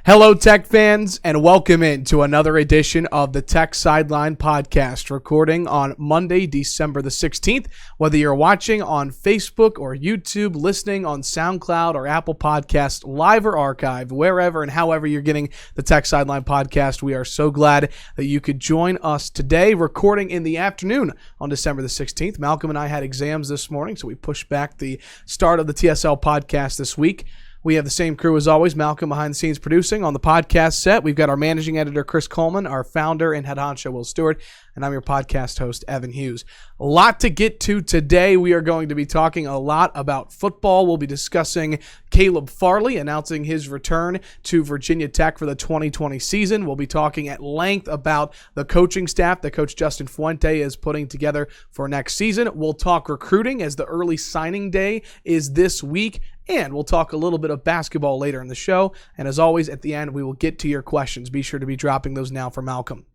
Hello, Tech fans, and welcome in to another edition of the Tech Sideline Podcast, recording on Monday, December the 16th. Whether you're watching on Facebook or YouTube, listening on SoundCloud or Apple Podcasts, live or archive, wherever and however you're getting the Tech Sideline Podcast, we are so glad that you could join us today, recording in the afternoon on December the 16th. Malcolm and I had exams this morning, so we pushed back the start of the TSL Podcast this week. We have the same crew as always. Malcolm behind the scenes producing. On the podcast set, we've got our managing editor, Chris Coleman, our founder and head honcho, Will Stewart, and I'm your podcast host, Evan Hughes. A lot to get to today. We are going to be talking a lot about football. We'll be discussing Caleb Farley announcing his return to Virginia Tech for the 2020 season. We'll be talking at length about the coaching staff that Coach Justin Fuente is putting together for next season. We'll talk recruiting as the early signing day is this week. And we'll talk a little bit of basketball later in the show. And as always, at the end, we will get to your questions. Be sure to be dropping those now for Malcolm.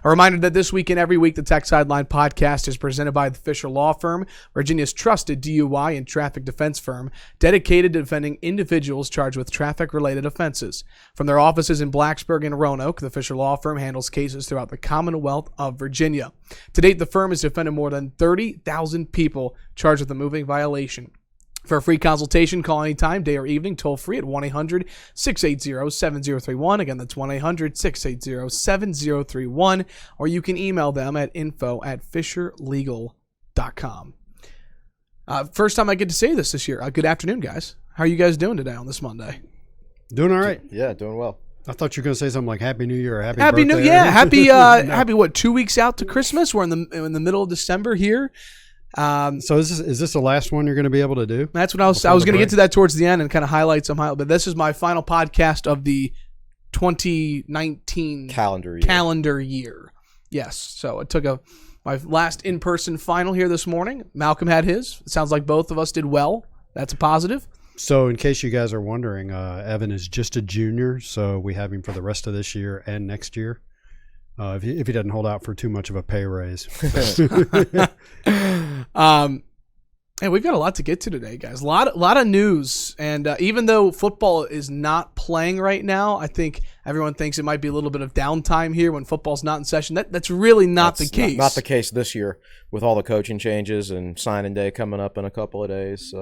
A reminder that this week and every week, the Tech Sideline Podcast is presented by the Fisher Law Firm, Virginia's trusted DUI and traffic defense firm, dedicated to defending individuals charged with traffic-related offenses. From their offices in Blacksburg and Roanoke, the Fisher Law Firm handles cases throughout the Commonwealth of Virginia. To date, the firm has defended more than 30,000 people charged with a moving violation. For a free consultation, call anytime, day or evening, toll free at 1-800-680-7031. Again, that's 1-800-680-7031. Or you can email them at info@fisherlegal.com. First time I get to say this year. Good afternoon, guys. How are you guys doing today on this Monday? Doing all right. Yeah, doing well. I thought you were going to say something like Happy New Year or Happy Birthday. New Yeah, happy what, 2 weeks out to Christmas? We're in the middle of December here. So is this the last one you're going to be able to do? That's what I was going to get to that towards the end and kind of highlight some highlights. But this is my final podcast of the 2019 calendar year. Yes. So it took my last in-person final here this morning. Malcolm had his. It sounds like both of us did well. That's a positive. So in case you guys are wondering, Evan is just a junior, so we have him for the rest of this year and next year. If he doesn't hold out for too much of a pay raise. And we've got a lot to get to today, guys. A lot of news. And even though football is not playing right now, I think everyone thinks it might be a little bit of downtime here when football's not in session. That's really not the case. Not the case this year with all the coaching changes and signing day coming up in a couple of days.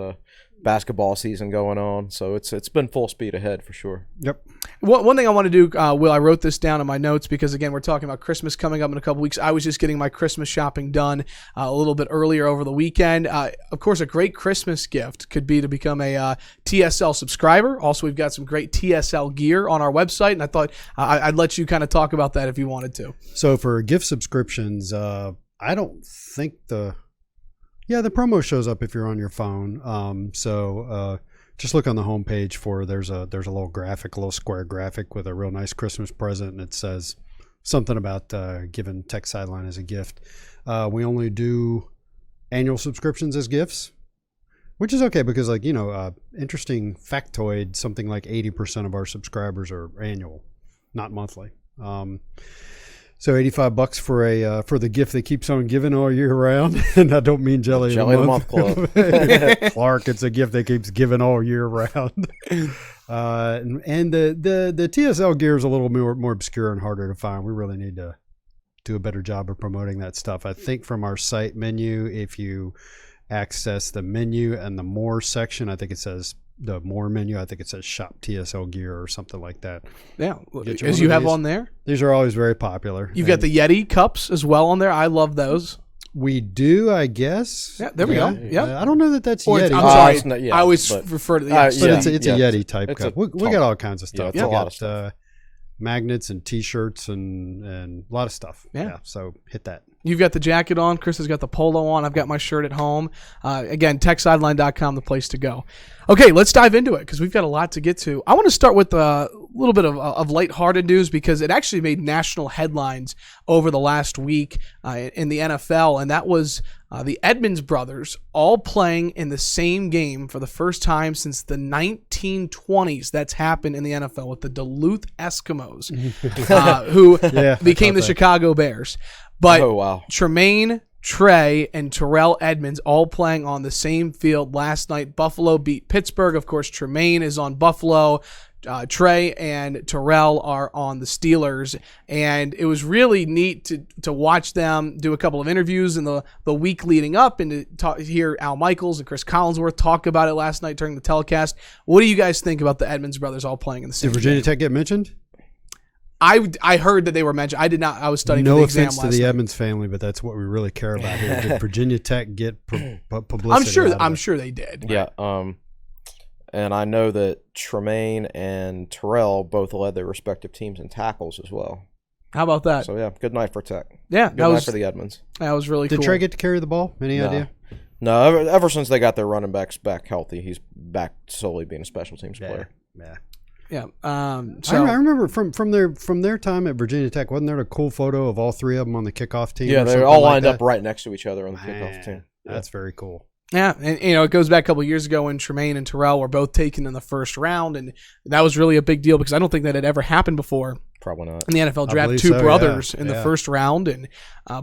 Basketball season going on, so it's been full speed ahead for sure. Yep. One thing I want to do, Will, I wrote this down in my notes because, again, we're talking about Christmas coming up in a couple weeks. I was just getting my Christmas shopping done a little bit earlier over the weekend. Of course, a great Christmas gift could be to become a TSL subscriber. Also, we've got some great TSL gear on our website, and I thought I'd let you kind of talk about that if you wanted to. So for gift subscriptions, I don't think the promo shows up if you're on your phone. So just look on the homepage for there's a little graphic, a little square graphic with a real nice Christmas present, and it says something about giving Tech Sideline as a gift. We only do annual subscriptions as gifts, which is okay because, interesting factoid, something like 80% of our subscribers are annual, not monthly. So $85 for the gift that keeps on giving all year round, and I don't mean Jelly of the Month Club. Clark, it's a gift that keeps giving all year round. And the TSL gear is a little more obscure and harder to find. We really need to do a better job of promoting that stuff. I think from our site menu, if you access the menu and the more section, I think it says the more menu. I think it says shop TSL gear or something like that. Yeah, as you have on there. These are always very popular. You've got the Yeti cups as well on there. I love those. We do, I guess. Yeah, there we go. Yeah, I don't know that that's Yeti. I'm sorry. I always refer to the Yeti. But it's a Yeti type cup. We got all kinds of stuff. Yeah, it's a lot of stuff. Magnets and T-shirts and a lot of stuff. Yeah. So hit that. You've got the jacket on. Chris has got the polo on. I've got my shirt at home. Again, techsideline.com, the place to go. Okay, let's dive into it because we've got a lot to get to. I want to start with a little bit of lighthearted news because it actually made national headlines over the last week in the NFL, and that was the Edmonds brothers all playing in the same game for the first time since the 1920s. That's happened in the NFL with the Duluth Eskimos, who became the Chicago Bears. But Tremaine, Trey, and Terrell Edmonds all playing on the same field last night. Buffalo beat Pittsburgh. Of course, Tremaine is on Buffalo. Trey and Terrell are on the Steelers, and it was really neat to watch them do a couple of interviews in the week leading up, and to hear Al Michaels and Chris Collinsworth talk about it last night during the telecast. What do you guys think about the Edmonds brothers all playing in the same Did Virginia game? Tech get mentioned? I heard that they were mentioned. I did not. I was studying for the exam last night. No offense to the Edmonds family, but that's what we really care about here. Did Virginia Tech get publicity? I'm sure they did. Yeah. And I know that Tremaine and Terrell both led their respective teams in tackles as well. How about that? So, yeah, good night for Tech. Yeah, good night for the Edmonds. That was really cool. Did Trey get to carry the ball? Any idea? No, ever since they got their running backs back healthy, he's back solely being a special teams player. Yeah. Yeah. I remember from their time at Virginia Tech, wasn't there a cool photo of all three of them on the kickoff team? Yeah, they were all lined up right next to each other on the kickoff team. That's very cool. Yeah, and it goes back a couple of years ago when Tremaine and Terrell were both taken in the first round, and that was really a big deal because I don't think that had ever happened before. Probably not. In the NFL draft, two brothers in the first round, and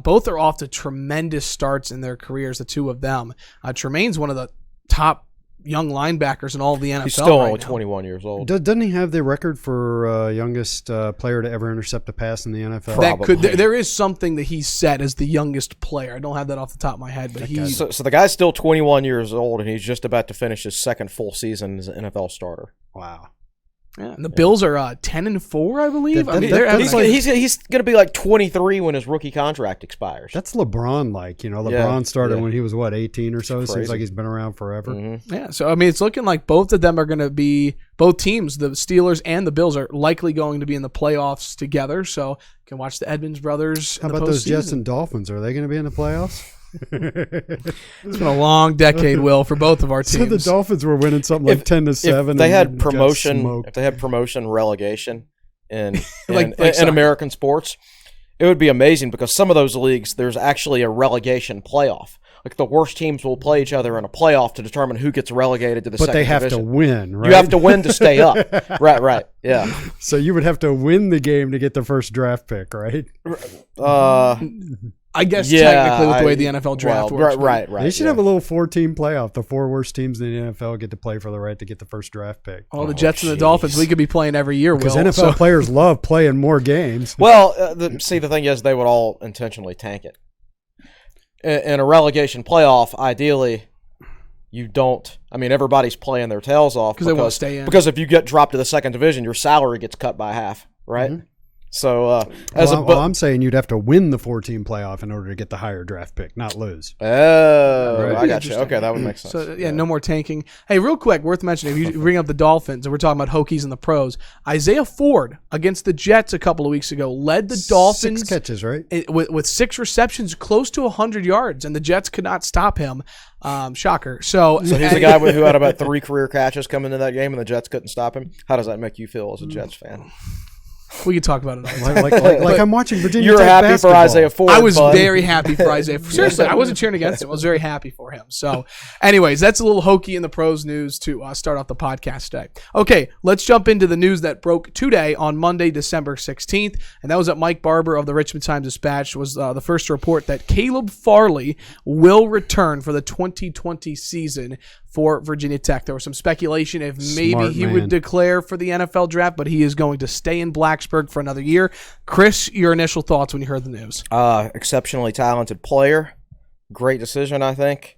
both are off to tremendous starts in their careers, the two of them. Tremaine's one of the top young linebackers in all of the NFL. He's still right only now. 21 years old. Doesn't he have the record for youngest player to ever intercept a pass in the NFL? There is something that he set as the youngest player. I don't have that off the top of my head, but So the guy's still 21 years old, and he's just about to finish his second full season as an NFL starter. Wow. Yeah, and the Bills are 10-4, I believe. He's going to be like 23 when his rookie contract expires. That's LeBron-like. LeBron started when he was, 18 or so? It seems like he's been around forever. Mm-hmm. Yeah, so, it's looking like both of them are going to be – both teams, the Steelers and the Bills, are likely going to be in the playoffs together. So you can watch the Edmonds brothers How about those Jets and Dolphins? Are they going to be in the playoffs? It's been a long decade, Will, for both of our teams. So the Dolphins were winning something like 10-7. If they had promotion, relegation in American sports, it would be amazing because some of those leagues, there's actually a relegation playoff. Like the worst teams will play each other in a playoff to determine who gets relegated to the second division. But they have to win, right? You have to win to stay up. Right. Yeah. So you would have to win the game to get the first draft pick, right? I guess technically with the way the NFL draft works. Right. They should have a little 4-team playoff. The 4 worst teams in the NFL get to play for the right to get the first draft pick. The Jets and the Dolphins, we could be playing every year, because NFL players love playing more games. Well, the thing is, they would all intentionally tank it. In a relegation playoff, ideally, you don't. Everybody's playing their tails off because they want to stay in. Because if you get dropped to the second division, your salary gets cut by half, right? Mm-hmm. So, I'm saying you'd have to win the 4-team playoff in order to get the higher draft pick, not lose. Oh, right. I got you. Okay, that would make sense. So, no more tanking. Hey, real quick, worth mentioning, if you bring up the Dolphins, and we're talking about Hokies and the pros, Isaiah Ford against the Jets a couple of weeks ago led the Dolphins. 6 catches, right? With 6 receptions, close to 100 yards, and the Jets could not stop him. Shocker. So he's the guy who had about 3 career catches coming into that game, and the Jets couldn't stop him. How does that make you feel as a Jets fan? We could talk about it. Like I'm watching Virginia Tech basketball. You're happy for Isaiah Ford. I was very happy for Isaiah Ford. Seriously, I wasn't cheering against him. I was very happy for him. So, anyways, that's a little Hokie in the pros news to start off the podcast today. Okay, let's jump into the news that broke today on Monday, December 16th, and that was that Mike Barber of the Richmond Times-Dispatch was the first to report that Caleb Farley will return for the 2020 season for Virginia Tech. There was some speculation if maybe he would declare for the NFL draft, but he is going to stay in Blacksburg for another year. Chris, your initial thoughts when you heard the news? Exceptionally talented player. Great decision, I think.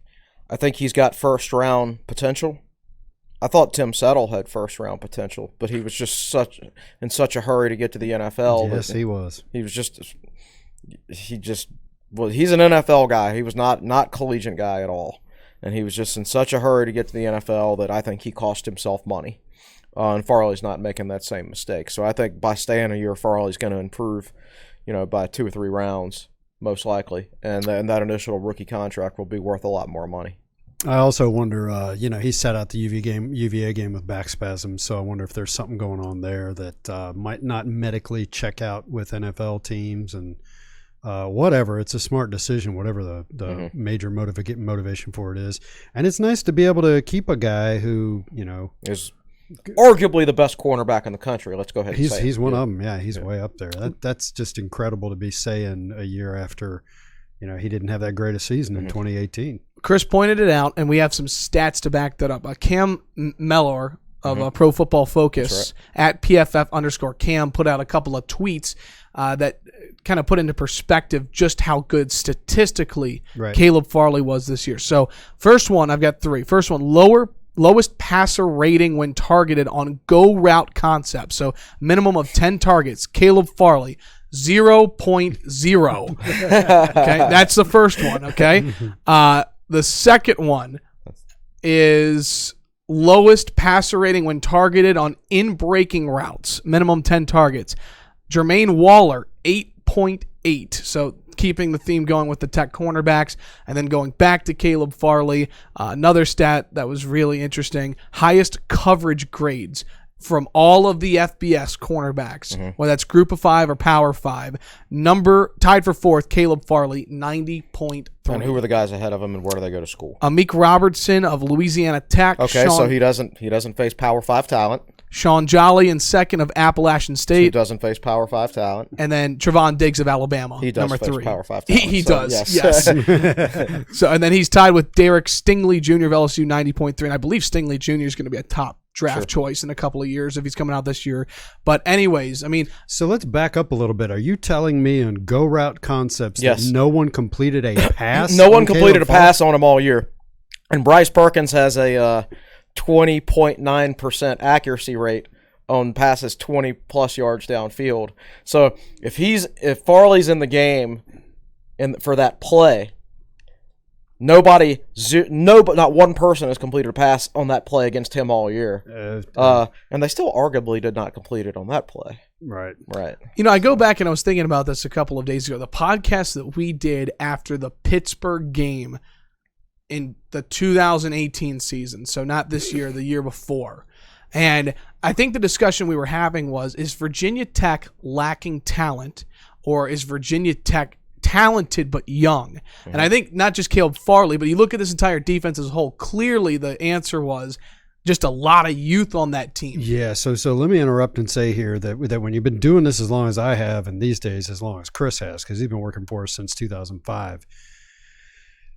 I think he's got first-round potential. I thought Tim Settle had first-round potential, but he was just in such a hurry to get to the NFL. Yes, he was. He's an NFL guy. He was not collegiate guy at all. And he was just in such a hurry to get to the NFL that I think he cost himself money. And Farley's not making that same mistake. So I think by staying a year, Farley's going to improve, by 2 or 3 rounds, most likely. And that initial rookie contract will be worth a lot more money. I also wonder, he sat out the UVA game with back spasms, so I wonder if there's something going on there that might not medically check out with NFL teams and whatever. It's a smart decision, whatever the major motivation for it is. And it's nice to be able to keep a guy who, is arguably the best cornerback in the country. Let's go ahead and say he's one of them. Yeah, he's way up there. That's just incredible to be saying a year after, he didn't have that great a season in 2018. Chris pointed it out, and we have some stats to back that up. Cam Mellor of Pro Football Focus at PFF_Cam put out a couple of tweets that kind of put into perspective just how good statistically Caleb Farley was this year. So first one, I've got three. First one, lowest passer rating when targeted on go route concepts. So minimum of 10 targets. Caleb Farley, 0.0. Okay, that's the first one. Okay, the second one is lowest passer rating when targeted on in-breaking routes. Minimum 10 targets. Jermaine Waller, 8.8. So keeping the theme going with the Tech cornerbacks, and then going back to Caleb Farley, another stat that was really interesting, highest coverage grades from all of the FBS cornerbacks, whether that's Group of 5 or Power 5. Tied for fourth, Caleb Farley, 90.3. And who were the guys ahead of him, and where do they go to school? Amik Robertson of Louisiana Tech. Okay, so he doesn't face Power 5 talent. Sean Jolly in second of Appalachian State. He doesn't face Power 5 talent. And then Trevon Diggs of Alabama. He does number face 3. Power 5 talent. He does, yes. So, and then he's tied with Derek Stingley Jr. of LSU, 90.3. And I believe Stingley Jr. is going to be a top draft choice in a couple of years if he's coming out this year. But anyways, I mean. So let's back up a little bit. Are you telling me on go route concepts that no one completed a pass? No one completed a pass on him all year. And Bryce Perkins has a 20.9% accuracy rate on passes 20-plus yards downfield. So if Farley's in the game for that play, not one person has completed a pass on that play against him all year. And they still arguably did not complete it on that play. Right. You know, I go back and I was thinking about this a couple of days ago. The podcast that we did after the Pittsburgh game in the 2018 season, so not this year, the year before. And I think the discussion we were having was, is Virginia Tech lacking talent, or is Virginia Tech talented but young? And I think not just Caleb Farley, but you look at this entire defense as a whole, clearly the answer was just a lot of youth on that team. Yeah, so let me interrupt and say here that when you've been doing this as long as I have, and these days as long as Chris has, because he's been working for us since 2005,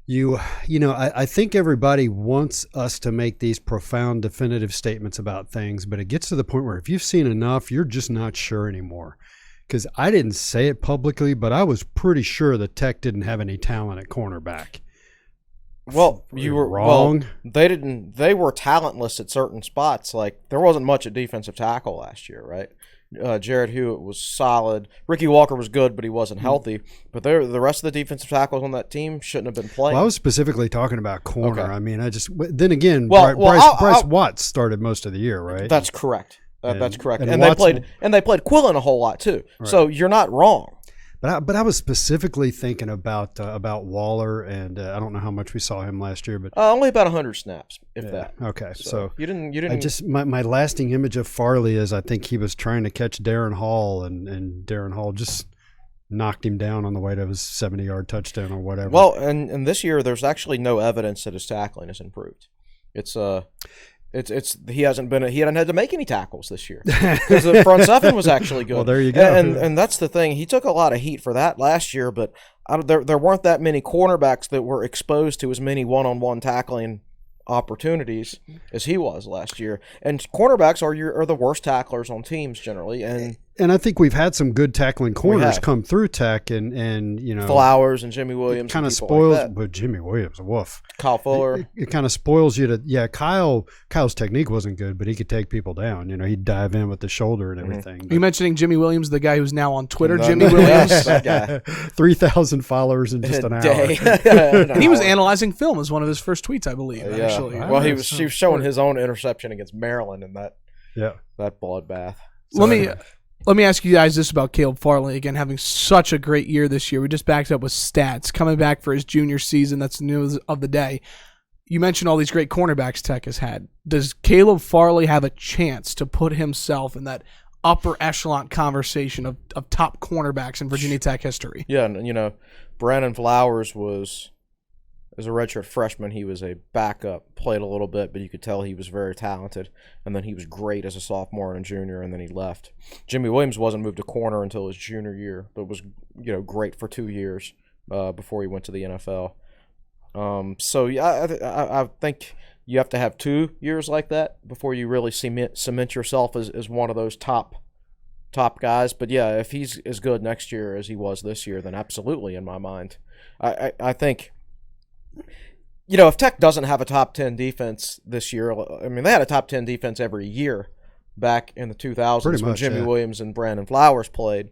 You know, I think everybody wants us to make these profound, definitive statements about things, but it gets to the point where if you've seen enough, you're just not sure anymore. Because I didn't say it publicly, but I was pretty sure the Tech didn't have any talent at cornerback. Well, you were wrong. Well, they were talentless at certain spots. Like, there wasn't much at defensive tackle last year, right? Jared Hewitt was solid. Ricky Walker was good, but he wasn't healthy. But the rest of the defensive tackles on that team shouldn't have been playing. Well, I was specifically talking about corner. Okay. I mean, then again, Bryce Watts started most of the year, right? That's correct. That's correct. And they played Quillen a whole lot too. Right. So you're not wrong. But I was specifically thinking about Waller, and I don't know how much we saw him last year, but only about 100 snaps, if that. Okay, so you didn't. My lasting image of Farley is I think he was trying to catch Darren Hall, and Darren Hall just knocked him down on the way to his 70-yard touchdown or whatever. Well, and this year there's actually no evidence that his tackling has improved. He hadn't had to make any tackles this year because the front seven was actually good. Well, there you go. And that's the thing. He took a lot of heat for that last year, but there weren't that many cornerbacks that were exposed to as many one-on-one tackling opportunities as he was last year. And cornerbacks are the worst tacklers on teams generally. And I think we've had some good tackling corners come through Tech, and you know, Flowers and Jimmy Williams. Kind of spoils, but Jimmy Williams, woof. Kyle Fuller. It kind of spoils you to. Yeah, Kyle's technique wasn't good, but he could take people down. You know, he'd dive in with the shoulder and everything. Are you mentioning Jimmy Williams, the guy who's now on Twitter? Jimmy Williams, that guy. 3,000 followers in just an hour. And he was analyzing film as one of his first tweets, I believe. Actually, well, he was showing his own interception against Maryland in that bloodbath. So, Let me ask you guys this about Caleb Farley, again, having such a great year this year. We just backed up with stats. Coming back for his junior season, that's the news of the day. You mentioned all these great cornerbacks Tech has had. Does Caleb Farley have a chance to put himself in that upper echelon conversation of top cornerbacks in Virginia Tech history? Yeah, and you know, Brandon Flowers as a redshirt freshman, he was a backup, played a little bit, but you could tell he was very talented. And then he was great as a sophomore and a junior, and then he left. Jimmy Williams wasn't moved to corner until his junior year, but was great for 2 years before he went to the NFL. So yeah, I think you have to have 2 years like that before you really cement yourself as one of those top guys. But yeah, if he's as good next year as he was this year, then absolutely in my mind. I think, if Tech doesn't have a top 10 defense this year, I mean, they had a top 10 defense every year back in the 2000s when Jimmy Williams and Brandon Flowers played.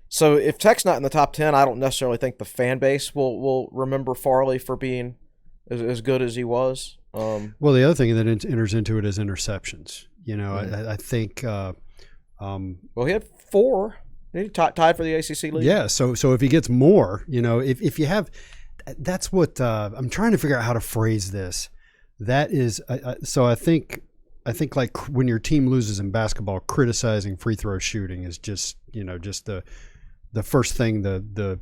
So if Tech's not in the top 10, I don't necessarily think the fan base will remember Farley for being as good as he was. Well, the other thing that enters into it is interceptions. I think well, he had 4. He tied for the ACC lead. Yeah, so if he gets more, if you have, that's what I'm trying to figure out how to phrase this. That is, so I think like when your team loses in basketball, criticizing free throw shooting is just the first thing the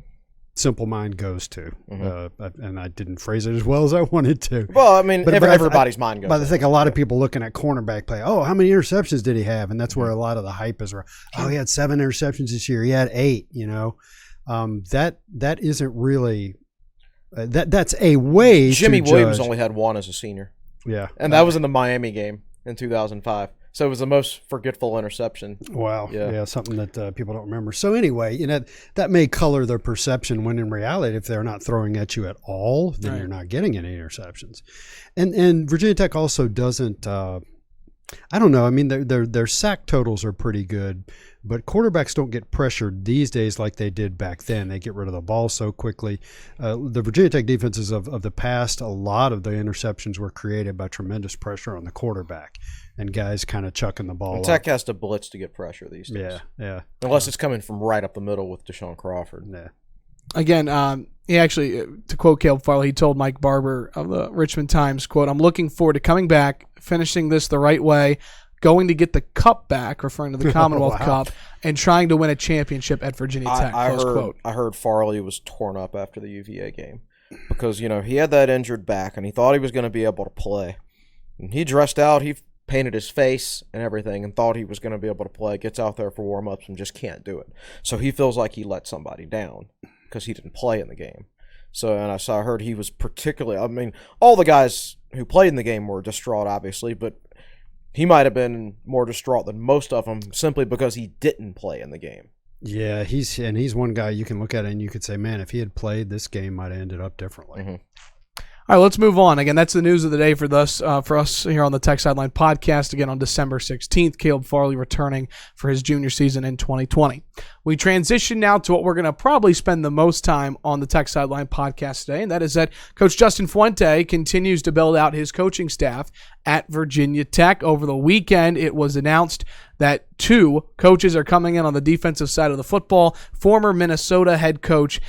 simple mind goes to. And I didn't phrase it as well as I wanted to. Well, I mean, everybody's mind goes. But I think a lot of people looking at cornerback play, how many interceptions did he have? And that's where a lot of the hype is. He had 7 interceptions this year. He had 8. That isn't really that's a way. Jimmy to Williams judge. only had 1 as a senior. Yeah, and that was in the Miami game in 2005. So it was the most forgetful interception. Wow. Yeah, something that people don't remember. So anyway, that may color their perception when in reality, if they're not throwing at you at all, then you're not getting any interceptions. And Virginia Tech also doesn't I don't know. I mean, their sack totals are pretty good, but quarterbacks don't get pressured these days like they did back then. They get rid of the ball so quickly. The Virginia Tech defenses of the past, a lot of the interceptions were created by tremendous pressure on the quarterback and guys kind of chucking the ball. And Tech has to blitz to get pressure these days. Yeah. Unless it's coming from right up the middle with Deshaun Crawford. Yeah. Again, he actually, to quote Caleb Farley, he told Mike Barber of the Richmond Times, quote, "I'm looking forward to coming back, finishing this the right way, going to get the cup back," referring to the Commonwealth Cup, and trying to win a championship at Virginia Tech, quote. I heard Farley was torn up after the UVA game because, he had that injured back and he thought he was going to be able to play. And he dressed out, he painted his face and everything and thought he was going to be able to play, gets out there for warm-ups and just can't do it. So he feels like he let somebody down because he didn't play in the game. So, and I heard he was particularly, I mean, all the guys who played in the game were distraught, obviously, but he might have been more distraught than most of them simply because he didn't play in the game. Yeah, he's one guy you can look at it and you could say, man, if he had played, this game might have ended up differently. Mm-hmm. All right, let's move on. Again, that's the news of the day for us here on the Tech Sideline Podcast. Again, on December 16th, Caleb Farley returning for his junior season in 2020. We transition now to what we're going to probably spend the most time on the Tech Sideline Podcast today, and that is that Coach Justin Fuente continues to build out his coaching staff at Virginia Tech. Over the weekend, it was announced that 2 coaches are coming in on the defensive side of the football. Former Minnesota head coach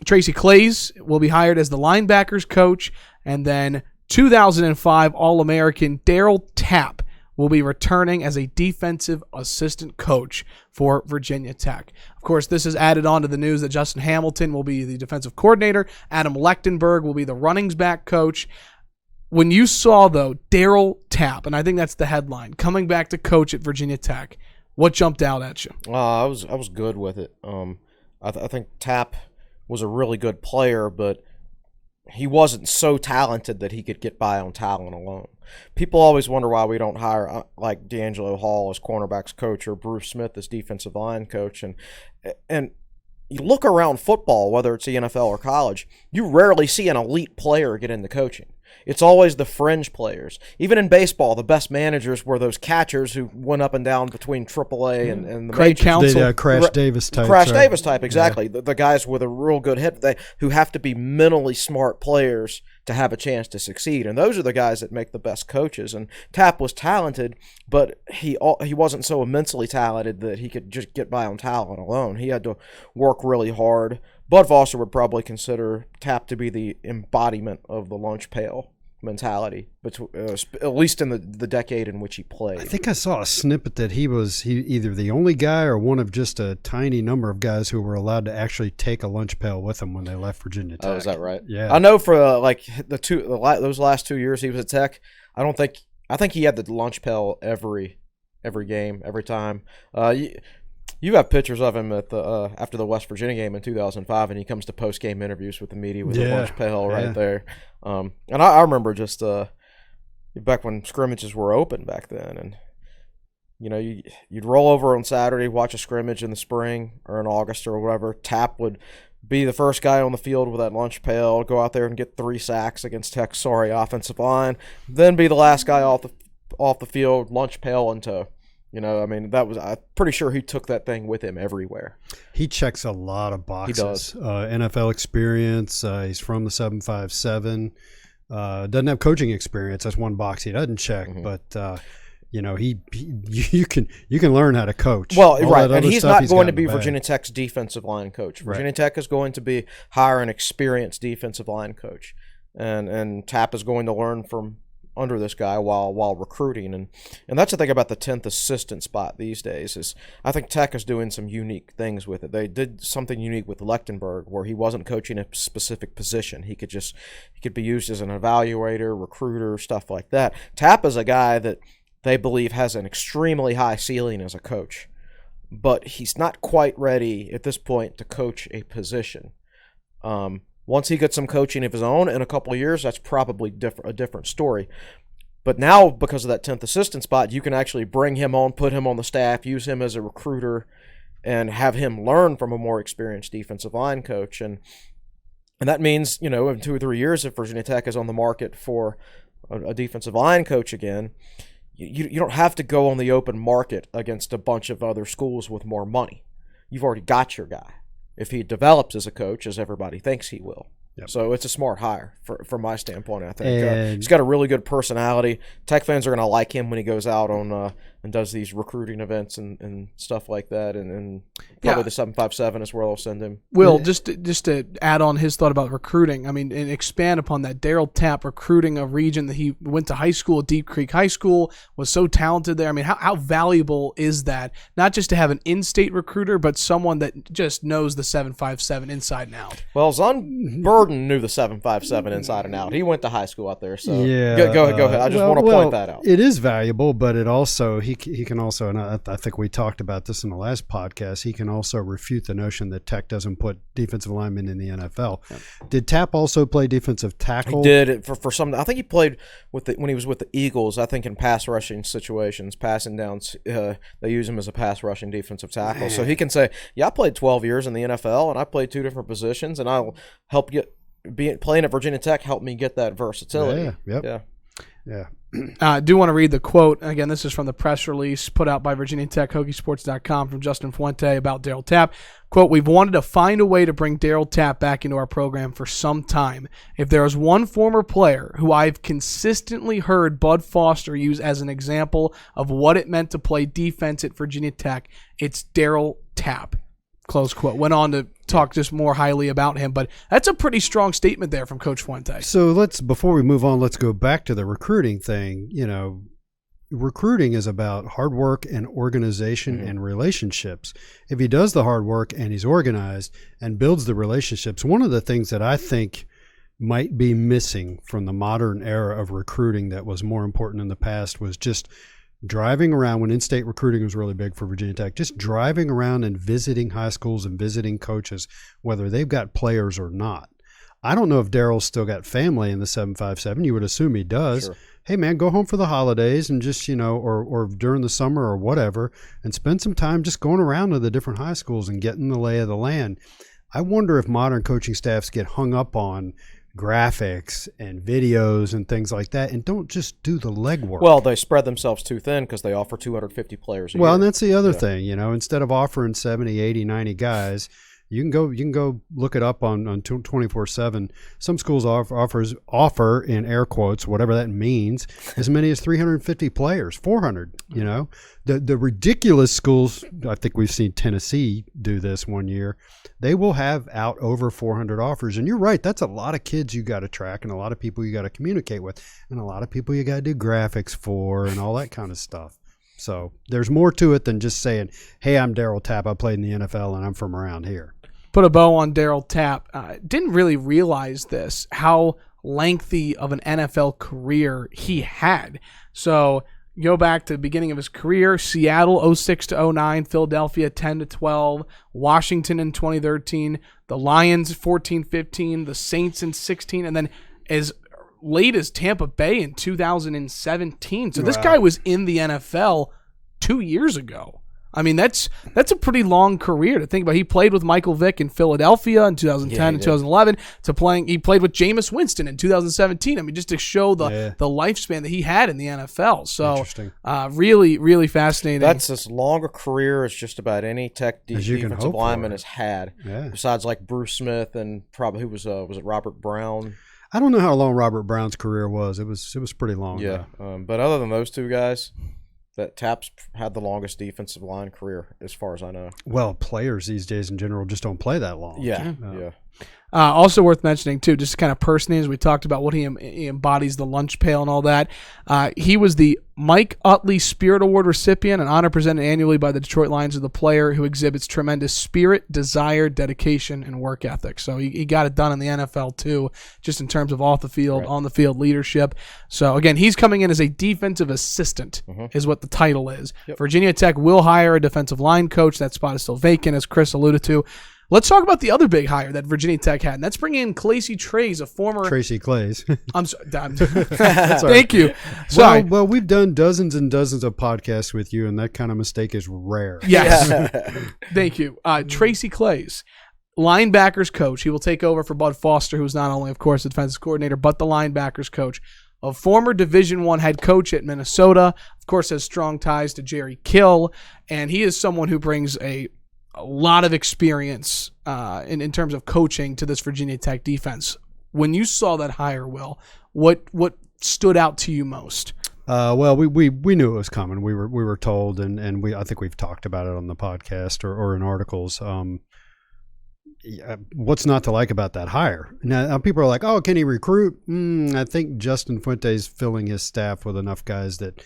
Tracy Claeys will be hired as the linebackers coach, and then 2005 All-American Darryl Tapp will be returning as a defensive assistant coach for Virginia Tech. Of course, this is added on to the news that Justin Hamilton will be the defensive coordinator. Adam Lechtenberg will be the running back coach. When you saw, though, Darryl Tapp, and I think that's the headline, coming back to coach at Virginia Tech, what jumped out at you? I was good with it. I think Tapp was a really good player, but he wasn't so talented that he could get by on talent alone. People always wonder why we don't hire like D'Angelo Hall as cornerbacks coach or Bruce Smith as defensive line coach. And you look around football, whether it's the NFL or college, you rarely see an elite player get into coaching. It's always the fringe players. Even in baseball, the best managers were those catchers who went up and down between AAA and the Craig majors. Counsell. Crash Davis type. Crash Davis type, exactly. Yeah. The guys with a real good hit, who have to be mentally smart players to have a chance to succeed. And those are the guys that make the best coaches. And Tapp was talented, but he wasn't so immensely talented that he could just get by on talent alone. He had to work really hard. Bud Foster would probably consider Tapp to be the embodiment of the lunch pail mentality, but at least in the decade in which he played. I think I saw a snippet that he either the only guy or one of just a tiny number of guys who were allowed to actually take a lunch pail with them when they left Virginia Tech. Oh, is that right? Yeah, I know for those last 2 years he was at Tech. I think he had the lunch pail every game, every time. You have pictures of him at the after the West Virginia game in 2005, and he comes to post-game interviews with the media with the lunch pail right there. And I remember just back when scrimmages were open back then, and you'd roll over on Saturday, watch a scrimmage in the spring or in August or whatever. Tapp would be the first guy on the field with that lunch pail, go out there and get 3 sacks against Tech's sorry offensive line, then be the last guy off the field, lunch pail in tow. I'm pretty sure he took that thing with him everywhere. He checks a lot of boxes. He does. NFL experience. He's from the 757. Doesn't have coaching experience. That's one box he doesn't check. Mm-hmm. But you can learn how to coach. Well, right, and he's not going to be Virginia Tech's defensive line coach. Virginia Tech is going to be hire an experienced defensive line coach, and Tapp is going to learn from under this guy while recruiting, and that's the thing about the 10th assistant spot these days is I think Tech is doing some unique things with it. They did something unique with Lechtenberg where he wasn't coaching a specific position. He could be used as an evaluator, recruiter, stuff like that. Tapp is a guy that they believe has an extremely high ceiling as a coach, but he's not quite ready at this point to coach a position. Once he gets some coaching of his own in a couple of years, that's probably a different story. But now, because of that 10th assistant spot, you can actually bring him on, put him on the staff, use him as a recruiter, and have him learn from a more experienced defensive line coach. And that means, in 2 or 3 years, if Virginia Tech is on the market for a defensive line coach again, you don't have to go on the open market against a bunch of other schools with more money. You've already got your guy. If he develops as a coach, as everybody thinks he will. Yep. So it's a smart hire from my standpoint, I think. He's got a really good personality. Tech fans are going to like him when he goes out on and does these recruiting events and stuff like that. And probably the 757 is where they'll send him. Will, just to add on his thought about recruiting, and expand upon that, Darryl Tapp recruiting a region that he went to high school, Deep Creek High School, was so talented there. How valuable is that? Not just to have an in-state recruiter, but someone that just knows the 757 inside and out. Well, Zon Burden knew the 757 inside and out. He went to high school out there. So go ahead. I just want to point that out. It is valuable, but it also he can also, and I think we talked about this in the last podcast, he can also refute the notion that Tech doesn't put defensive linemen in the NFL. Yep. Did Tapp also play defensive tackle? He did for some. I think he played when he was with the Eagles. I think in pass rushing situations, passing downs, they use him as a pass rushing defensive tackle. Man. So he can say, "Yeah, I played 12 years in the NFL, and I played 2 different positions, and I'll help get playing at Virginia Tech helped me get that versatility." Yeah. I do want to read the quote. Again, this is from the press release put out by Virginia Tech, Hokiesports.com, from Justin Fuente about Darryl Tapp. Quote, "We've wanted to find a way to bring Darryl Tapp back into our program for some time. If there is one former player who I've consistently heard Bud Foster use as an example of what it meant to play defense at Virginia Tech, it's Darryl Tapp." Close quote. Went on to talk just more highly about him, but that's a pretty strong statement there from Coach Fuente. So before we move on, let's go back to the recruiting thing. Recruiting is about hard work and organization and relationships. If he does the hard work and he's organized and builds the relationships, one of the things that I think might be missing from the modern era of recruiting that was more important in the past was just driving around when in-state recruiting was really big for Virginia Tech, just driving around and visiting high schools and visiting coaches, whether they've got players or not. I don't know if Darryl's still got family in the 757. You would assume he does. Sure. Hey, man, go home for the holidays and just, or during the summer or whatever, and spend some time just going around to the different high schools and getting the lay of the land. I wonder if modern coaching staffs get hung up on graphics and videos and things like that and don't just do the legwork. Well, they spread themselves too thin because they offer 250 players a year. Well, and that's the other thing, instead of offering 70, 80, 90 guys, you can go look it up on 24/7. Some schools offer in air quotes, whatever that means, as many as 350 players, 400, The ridiculous schools, I think we've seen Tennessee do this one year, they will have out over 400 offers. And you're right, that's a lot of kids you got to track and a lot of people you got to communicate with and a lot of people you got to do graphics for and all that kind of stuff. So there's more to it than just saying, hey, I'm Darryl Tapp, I played in the NFL and I'm from around here. Put a bow on Darryl Tapp. Didn't really realize this, how lengthy of an NFL career he had. So go back to the beginning of his career, Seattle 06 to 09, Philadelphia 10 to 12, Washington in 2013, the Lions 14-15, the Saints in 16, and then as late as Tampa Bay in 2017. So this guy was in the NFL 2 years ago. I mean, that's a pretty long career to think about. He played with Michael Vick in Philadelphia in 2010 and 2011 he played with Jameis Winston in 2017. I mean, just to show the lifespan that he had in the NFL. So really, really fascinating. That's as long a career as just about any defensive lineman has had. Yeah. Besides like Bruce Smith and probably who was it Robert Brown? I don't know how long Robert Brown's career was. It was pretty long. Yeah. But other than those two guys, that Tapp's had the longest defensive line career, as far as I know. Well, players these days in general just don't play that long. Yeah. Also worth mentioning, too, just kind of personally, as we talked about what he embodies, the lunch pail and all that, he was the Mike Utley Spirit Award recipient, an honor presented annually by the Detroit Lions of the player who exhibits tremendous spirit, desire, dedication, and work ethic. So he got it done in the NFL, too, just in terms of off the field, on the field leadership. So, again, he's coming in as a defensive assistant is what the title is. Yep. Virginia Tech will hire a defensive line coach. That spot is still vacant, as Chris alluded to. Let's talk about the other big hire that Virginia Tech had, and that's bringing in Tracy Claeys, a former... Tracy Claeys. I'm sorry. Thank you. Sorry. Well, we've done dozens and dozens of podcasts with you, and that kind of mistake is rare. Yes. Thank you. Tracy Claeys, linebackers coach. He will take over for Bud Foster, who's not only, of course, the defensive coordinator, but the linebackers coach. A former Division I head coach at Minnesota, of course, has strong ties to Jerry Kill, and he is someone who brings a lot of experience in terms of coaching to this Virginia Tech defense. When you saw that hire, Will, what stood out to you most? Well, we knew it was coming. We were told, and I think we've talked about it on the podcast or in articles. What's not to like about that hire? Now people are like, "Oh, can he recruit?" I think Justin Fuente's filling his staff with enough guys that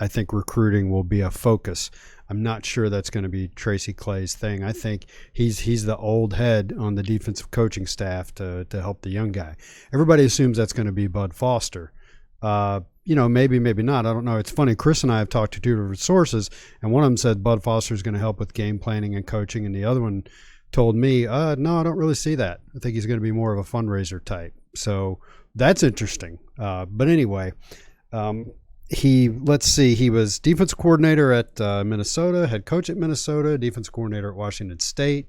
I think recruiting will be a focus. I'm not sure that's going to be Tracy Claeys' thing. I think he's the old head on the defensive coaching staff to help the young guy. Everybody assumes that's going to be Bud Foster. Maybe not. I don't know. It's funny. Chris and I have talked to two different sources, and one of them said Bud Foster is going to help with game planning and coaching, and the other one told me, no, I don't really see that. I think he's going to be more of a fundraiser type. So that's interesting. But anyway, he was defensive coordinator at Minnesota, head coach at Minnesota, defensive coordinator at Washington State.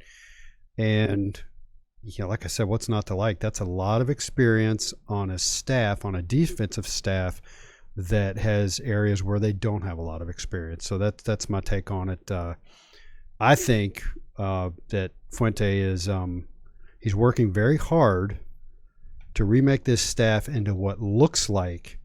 And, like I said, what's not to like? That's a lot of experience on a defensive staff that has areas where they don't have a lot of experience. So that's my take on it. I think that Fuente is he's working very hard to remake this staff into what looks like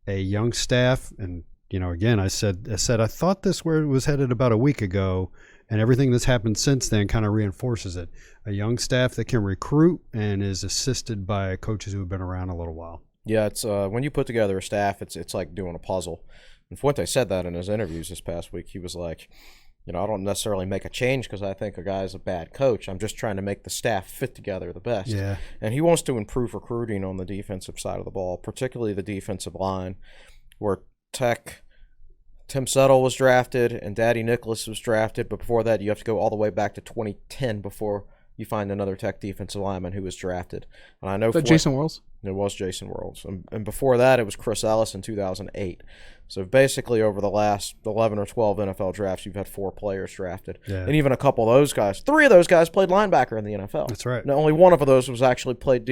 a young staff. And again, I said I thought this was headed about a week ago, and everything that's happened since then kind of reinforces it. A young staff that can recruit and is assisted by coaches who have been around a little while. Yeah, it's when you put together a staff, it's like doing a puzzle. And Fuente said that in his interviews this past week. He was like, I don't necessarily make a change because I think a guy's a bad coach. I'm just trying to make the staff fit together the best. Yeah. And he wants to improve recruiting on the defensive side of the ball, particularly the defensive line, where Tech, Tim Settle was drafted and Daddy Nicholas was drafted. But before that, you have to go all the way back to 2010 before you find another Tech defensive lineman who was drafted. And I know Jason Worlds? It was Jason Worlds. And before that, it was Chris Ellis in 2008. So basically over the last 11 or 12 NFL drafts, you've had 4 players drafted. Yeah. And even a couple of those guys, 3 of those guys played linebacker in the NFL. That's right. Now, only one of those was actually played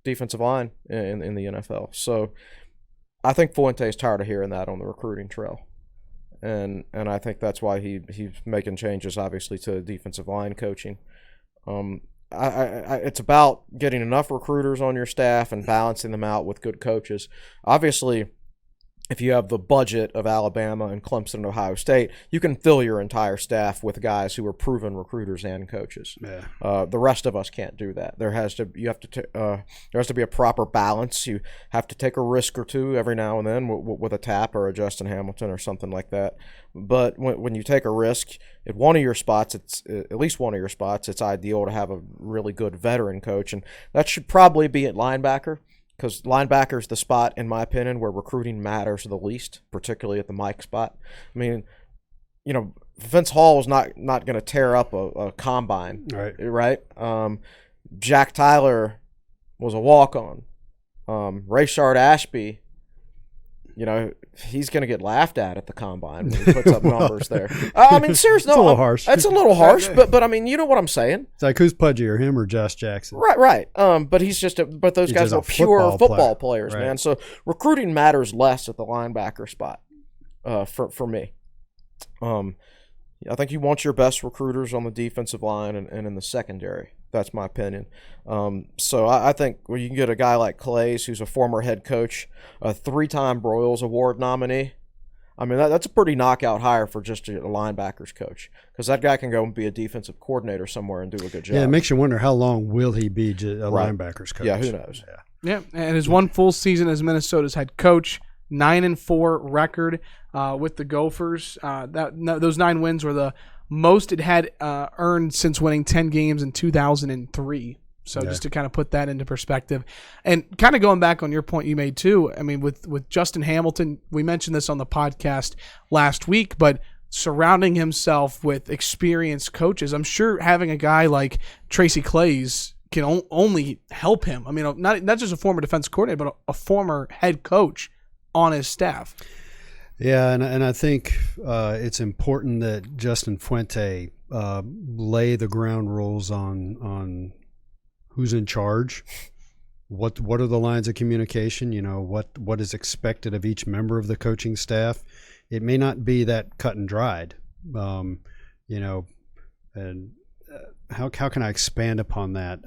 defensive line in the NFL. So I think Fuente's tired of hearing that on the recruiting trail. And I think that's why he's making changes, obviously, to defensive line coaching. It's about getting enough recruiters on your staff and balancing them out with good coaches. Obviously, if you have the budget of Alabama and Clemson and Ohio State, you can fill your entire staff with guys who are proven recruiters and coaches. Yeah. The rest of us can't do that. There has to be a proper balance. You have to take a risk or two every now and then with a Tapp or a Justin Hamilton or something like that. But when you take a risk at one of your spots, it's ideal to have a really good veteran coach, and that should probably be at linebacker. Because linebacker is the spot, in my opinion, where recruiting matters the least, particularly at the Mike spot. I mean, Vince Hall was not going to tear up a combine, right? Jack Tyler was a walk-on. Rayshard Ashby, he's going to get laughed at the combine when he puts up numbers there. I mean, seriously, It's a little harsh. It's a little harsh, but I mean, you know what I'm saying. It's like, who's pudgier, him or Josh Jackson? Right. But he's but those guys are pure football players, right. man. So recruiting matters less at the linebacker spot for me. I think you want your best recruiters on the defensive line and in the secondary. That's my opinion. So I think you can get a guy like Claeys, who's a former head coach, a 3-time Broyles Award nominee. I mean, that's a pretty knockout hire for just a linebackers coach, because that guy can go and be a defensive coordinator somewhere and do a good job. Yeah, it makes you wonder how long will he be a linebackers coach. Yeah, who knows? Yeah, and his one full season as Minnesota's head coach, 9-4 record with the Gophers. Those 9 wins were the most it had earned since winning 10 games in 2003. So just to kind of put that into perspective. And kind of going back on your point you made too, I mean, with Justin Hamilton, we mentioned this on the podcast last week, but surrounding himself with experienced coaches, I'm sure having a guy like Tracy Claeys can only help him. I mean, not just a former defense coordinator, but a former head coach on his staff. Yeah, and I think it's important that Justin Fuente lay the ground rules on who's in charge, what are the lines of communication, what is expected of each member of the coaching staff. It may not be that cut and dried, and how can I expand upon that?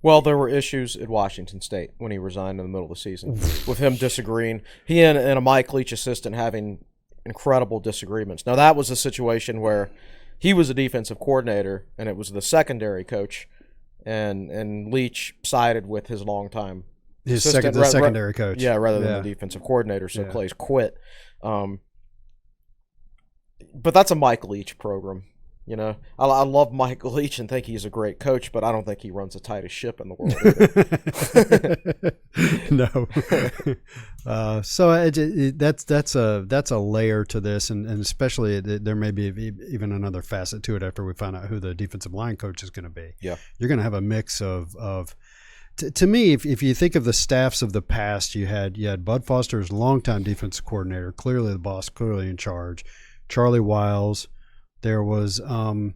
Well, there were issues at Washington State when he resigned in the middle of the season with him disagreeing. He and a Mike Leach assistant having incredible disagreements. Now, that was a situation where he was a defensive coordinator and it was the secondary coach, and Leach sided with his longtime secondary coach. Yeah, rather than the defensive coordinator, so Claeys quit. But that's a Mike Leach program. I love Mike Leach and think he's a great coach, but I don't think he runs the tightest ship in the world either. No. So that's a layer to this, and especially there may be even another facet to it after we find out who the defensive line coach is going to be. Yeah, you're going to have a mix of. To me, if you think of the staffs of the past, you had Bud Foster as longtime defensive coordinator, clearly the boss, clearly in charge. Charlie Wiles. There was, the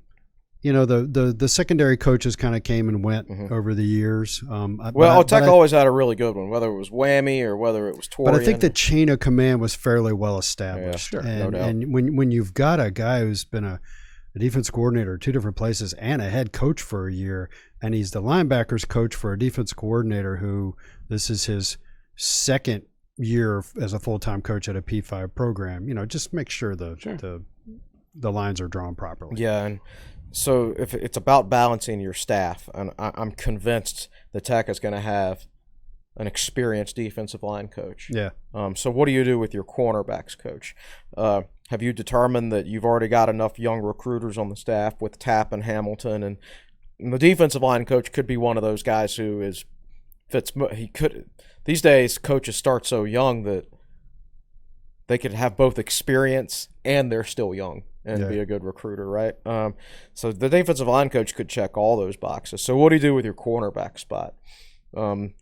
secondary coaches kind of came and went over the years. Tech always had a really good one, whether it was Whammy or whether it was Torian. But I think the chain of command was fairly well established. Yeah, sure, and, no doubt. And when you've got a guy who's been a defense coordinator at 2 different places and a head coach for a year, and he's the linebackers coach for a defense coordinator who this is his second year as a full-time coach at a P5 program, just make sure the lines are drawn properly. Yeah, and so if it's about balancing your staff, and I'm convinced the Tech is going to have an experienced defensive line coach. Yeah. So what do you do with your cornerbacks coach? Have you determined that you've already got enough young recruiters on the staff with Tapp and Hamilton, and the defensive line coach could be one of those guys who these days coaches start so young that they could have both experience and they're still young and be a good recruiter, right? So the defensive line coach could check all those boxes. So what do you do with your cornerback spot? Do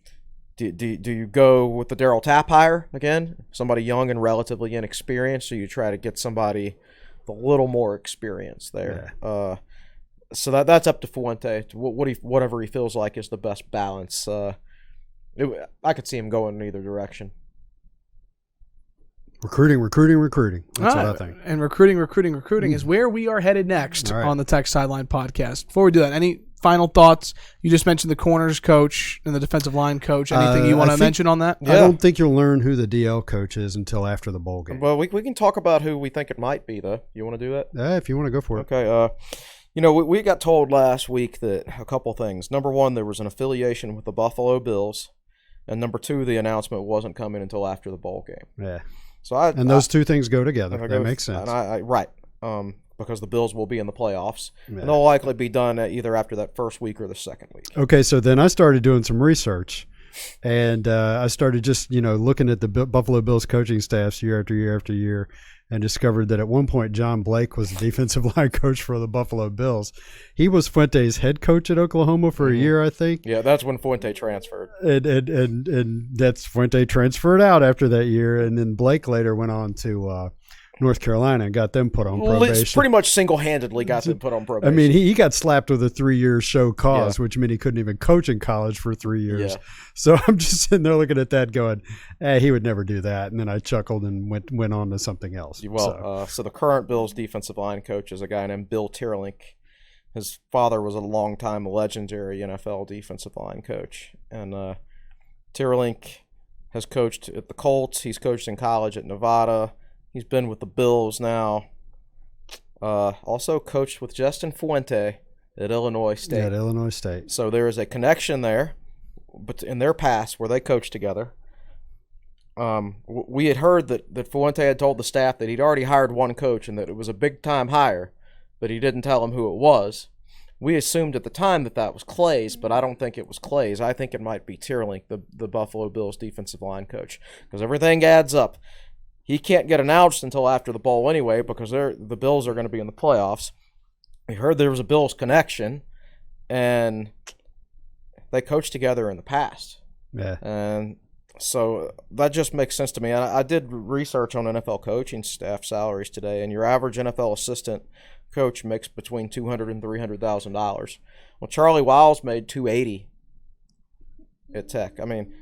you go with the Darryl Tapp hire again, somebody young and relatively inexperienced, or you try to get somebody with a little more experience there? Yeah. So that's up to Fuente. Whatever he feels like is the best balance. I could see him going in either direction. Recruiting. That's what I think. And recruiting is where we are headed next on the Tech Sideline Podcast. Before we do that, any final thoughts? You just mentioned the corners coach and the defensive line coach. Anything you want to mention on that? I don't think you'll learn who the DL coach is until after the bowl game. Well, we can talk about who we think it might be, though. You want to do that? If you want to go for it. Okay. We got told last week that a couple things. Number one, there was an affiliation with the Buffalo Bills. And number two, the announcement wasn't coming until after the bowl game. Yeah. So those two things go together. That makes sense. Right. Because the Bills will be in the playoffs. Yeah. And they'll likely be done either after that first week or the second week. Okay, so then I started doing some research. And I started just, looking at the Buffalo Bills coaching staffs year after year after year, and discovered that at one point John Blake was the defensive line coach for the Buffalo Bills. He was Fuente's head coach at Oklahoma for a year, I think. Yeah, that's when Fuente transferred. And that's Fuente transferred out after that year, and then Blake later went on to North Carolina and got them put on probation. Pretty much single-handedly got them put on probation. I mean, he got slapped with a 3-year show cause, which meant he couldn't even coach in college for 3 years. Yeah. So I'm just sitting there looking at that going, he would never do that. And then I chuckled and went on to something else. Well, so the current Bills defensive line coach is a guy named Bill Tierlink. His father was a longtime legendary NFL defensive line coach. And Tierlink has coached at the Colts. He's coached in college at Nevada. He's been with the Bills now. Also coached with Justin Fuente at Illinois State. Yeah, at Illinois State. So there is a connection there, but in their past where they coached together. We had heard that Fuente had told the staff that he'd already hired one coach and that it was a big-time hire, but he didn't tell them who it was. We assumed at the time that was Claeys, but I don't think it was Claeys. I think it might be Tierlink, the Buffalo Bills defensive line coach, because everything adds up. He can't get announced until after the bowl anyway because the Bills are going to be in the playoffs. We heard there was a Bills connection, and they coached together in the past. Yeah. And so that just makes sense to me. I did research on NFL coaching staff salaries today, and your average NFL assistant coach makes between $200,000 and $300,000. Well, Charlie Wiles made $280,000 at Tech. I mean,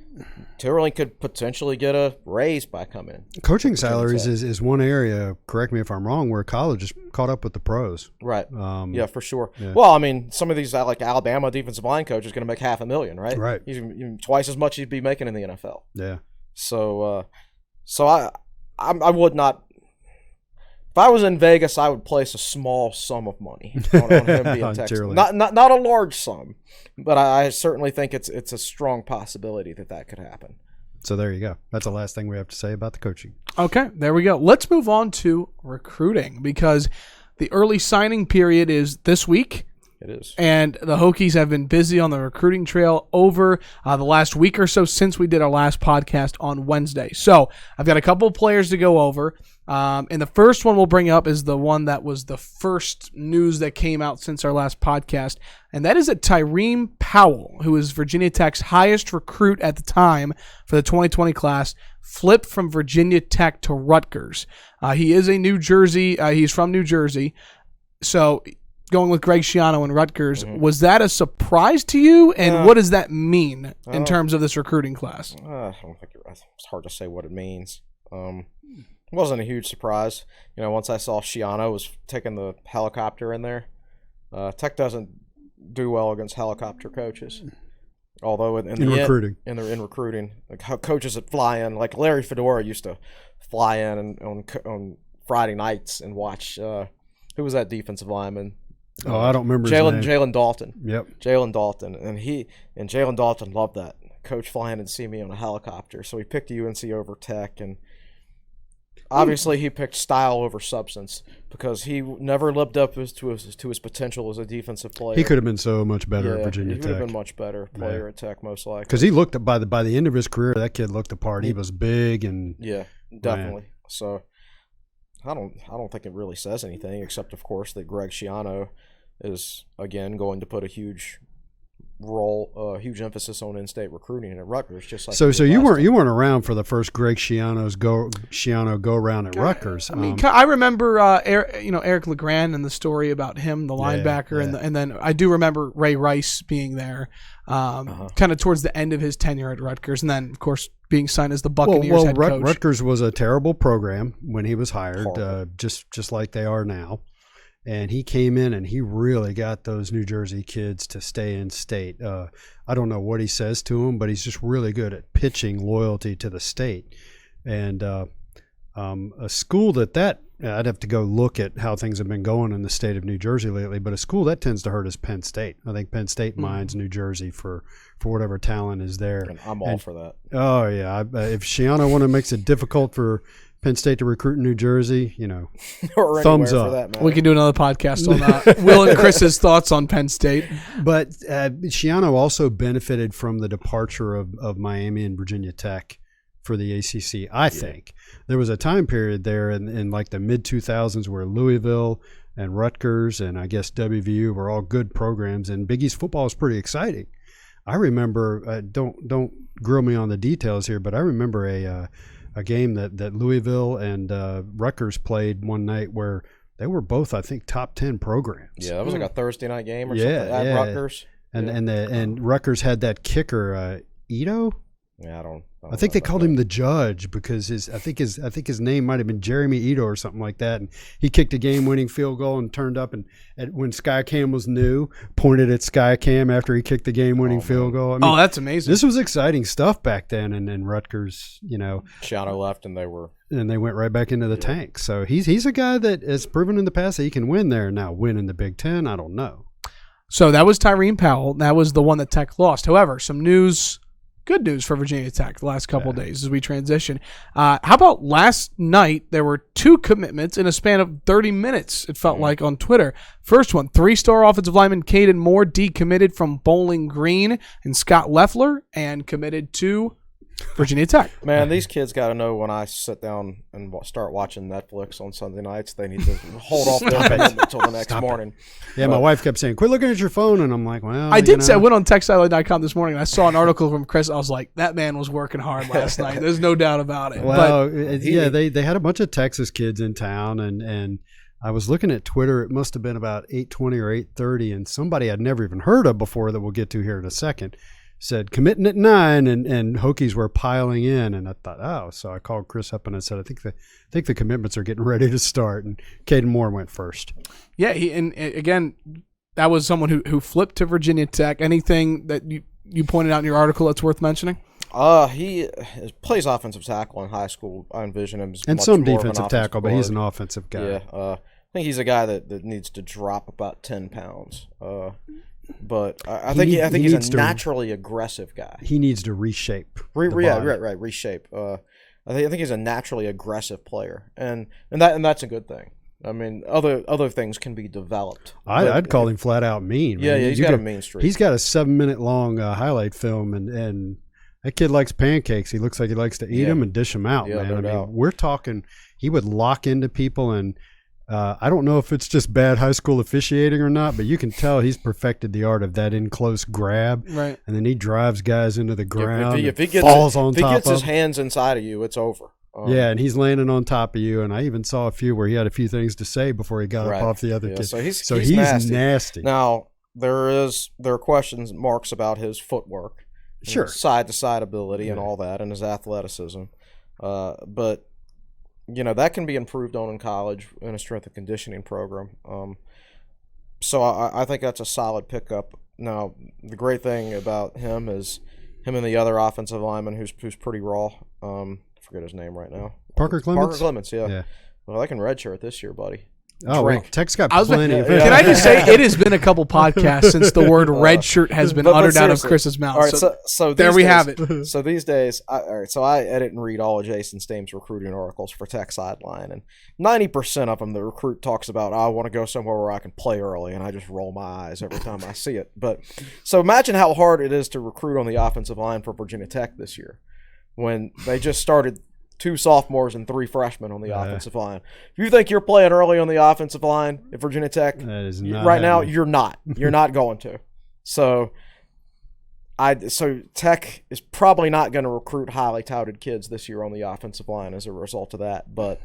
Tierlink could potentially get a raise by coming in. Coaching salaries is one area, correct me if I'm wrong, where college is caught up with the pros. Right. Yeah, for sure. Yeah. Well, I mean, some of these, like Alabama defensive line coach is going to make $500,000, right? Right. He's twice as much he'd be making in the NFL. Yeah. So I would not. If I was in Vegas, I would place a small sum of money on him being Texan. Not a large sum, but I certainly think it's a strong possibility that could happen. So there you go. That's the last thing we have to say about the coaching. Okay, there we go. Let's move on to recruiting because the early signing period is this week. It is. And the Hokies have been busy on the recruiting trail over the last week or so since we did our last podcast on Wednesday. So I've got a couple of players to go over. And the first one we'll bring up is the one that was the first news that came out since our last podcast. And that is that Tyrone Powell, who is Virginia Tech's highest recruit at the time for the 2020 class, flipped from Virginia Tech to Rutgers. He is a New Jersey. He's from New Jersey. So going with Greg Schiano and Rutgers, was that a surprise to you? And what does that mean in terms of this recruiting class? I don't think it's hard to say what it means. It wasn't a huge surprise. Once I saw Schiano was taking the helicopter in there, Tech doesn't do well against helicopter coaches. Although in recruiting, like how coaches that fly in, like Larry Fedora used to fly in on Friday nights and watch. Who was that defensive lineman? Oh, I don't remember his name. Jalen Dalton. Yep. Jalen Dalton. And Jalen Dalton loved that. Coach flying and see me on a helicopter. So he picked UNC over Tech, and obviously he picked style over substance because he never lived up to his potential as a defensive player. He could have been so much better at Virginia Tech. He would have been much better player at Tech, most likely. Because he looked, by the end of his career, that kid looked the part. He was big and yeah, definitely. Man. So I don't think it really says anything except, of course, that Greg Schiano is again going to put a huge emphasis on in-state recruiting at Rutgers. Just like so you weren't around for the first Greg Schiano go around at Rutgers. I mean, I remember Eric LeGrand and the story about him, the linebacker, and then I do remember Ray Rice being there, kind of towards the end of his tenure at Rutgers, and then of course being signed as the Buccaneers head coach. Rutgers was a terrible program when he was hired, just like they are now. And he came in and he really got those New Jersey kids to stay in state. I don't know what he says to them, but he's just really good at pitching loyalty to the state. And a school that I'd have to go look at how things have been going in the state of New Jersey lately, but a school that tends to hurt is Penn State. I think Penn State mines New Jersey for whatever talent is there. And I'm all for that. Oh, yeah. If Schiano makes it difficult for Penn State to recruit in New Jersey, Or thumbs anywhere up. for that matter. We can do another podcast on that. Will and Chris's thoughts on Penn State. But Schiano also benefited from the departure of Miami and Virginia Tech for the ACC, I think. There was a time period there in like the mid-2000s where Louisville and Rutgers and I guess WVU were all good programs, and Big East football was pretty exciting. I remember, don't grill me on the details here, but I remember a game that Louisville and Rutgers played one night where they were both, I think, top 10 programs. Yeah, that was like a Thursday night game or something at Rutgers. And Rutgers had that kicker, Ito. Yeah, I don't I think know they about called that. him the judge because I think his name might have been Jeremy Ito or something like that. And he kicked a game-winning field goal and turned up and when Skycam was new, pointed at Skycam after he kicked the game-winning field goal. I mean, That's amazing. this was exciting stuff back then. And Rutgers, Schiano left and they went right back into the tank. So he's a guy that has proven in the past that he can win there. Now, win in the Big Ten, I don't know. So that was Tyrene Powell. That was the one that Tech lost. However, some news. Good news for Virginia Tech the last couple of days as we transition. How about last night? There were 2 commitments in a span of 30 minutes, it felt like, on Twitter. First one, 3-star offensive lineman Caden Moore decommitted from Bowling Green, and Scott Leffler, and committed to Virginia Tech. Man, these kids got to know when I sit down and start watching Netflix on Sunday nights, they need to hold off their commitment until the next morning. Yeah, my wife kept saying, quit looking at your phone. And I'm like, well, I did say, I went on TechSideline.com this morning, and I saw an article from Chris. I was like, that man was working hard last night. There's no doubt about it. Well, they had a bunch of Texas kids in town, and I was looking at Twitter. It must have been about 8:20 or 8:30, and somebody I'd never even heard of before that we'll get to here in a second said committing at 9, and Hokies were piling in, and I thought, so I called Chris up and I said, I think the commitments are getting ready to start, and Caden Moore went first. Yeah, and again, that was someone who flipped to Virginia Tech. Anything that you pointed out in your article that's worth mentioning? He plays offensive tackle in high school. I envision him as And much some more of an defensive offensive tackle, but he's guard. an offensive guy. Yeah, I think he's a guy that needs to drop about 10 pounds. But I think he's a naturally aggressive guy. He needs to reshape. Reshape. I think he's a naturally aggressive player, and that's a good thing. I mean, other things can be developed. I'd call him flat out mean. Yeah, man. he's got a mean streak. He's got a 7-minute long highlight film, and that kid likes pancakes. He looks like he likes to eat them and dish them out, Yeah, man. no I mean, doubt. we're talking. He would lock into people, and I don't know if it's just bad high school officiating or not, but you can tell he's perfected the art of that in close grab. Right. And then he drives guys into the ground. If he gets falls on top gets of his hands inside of you, it's over. Yeah, and he's landing on top of you. And I even saw a few where he had a few things to say before he got up off the other kid. So he's nasty. Now there are question marks about his footwork, Sure, side to side ability and all that, and his athleticism. But that can be improved on in college in a strength and conditioning program. So I think that's a solid pickup. Now the great thing about him is him and the other offensive lineman who's pretty raw. Forget his name right now. Parker Clements. Parker Clements, yeah. Yeah. Well, they can redshirt this year, buddy. Oh, well, Tech's got plenty of Can I just say, it has been a couple podcasts since the word red shirt has been uttered out of Chris's mouth. All right, so there we have it. So these days, I edit and read all of Jason Stam's recruiting articles for Tech Sideline, and 90% of them, the recruit talks about, I want to go somewhere where I can play early, and I just roll my eyes every time I see it. But so imagine how hard it is to recruit on the offensive line for Virginia Tech this year, when they just started 2 sophomores and 3 freshmen on the offensive line. If you think you're playing early on the offensive line at Virginia Tech, That is not right now happening. you're not. You're not going to. So Tech is probably not going to recruit highly touted kids this year on the offensive line as a result of that. But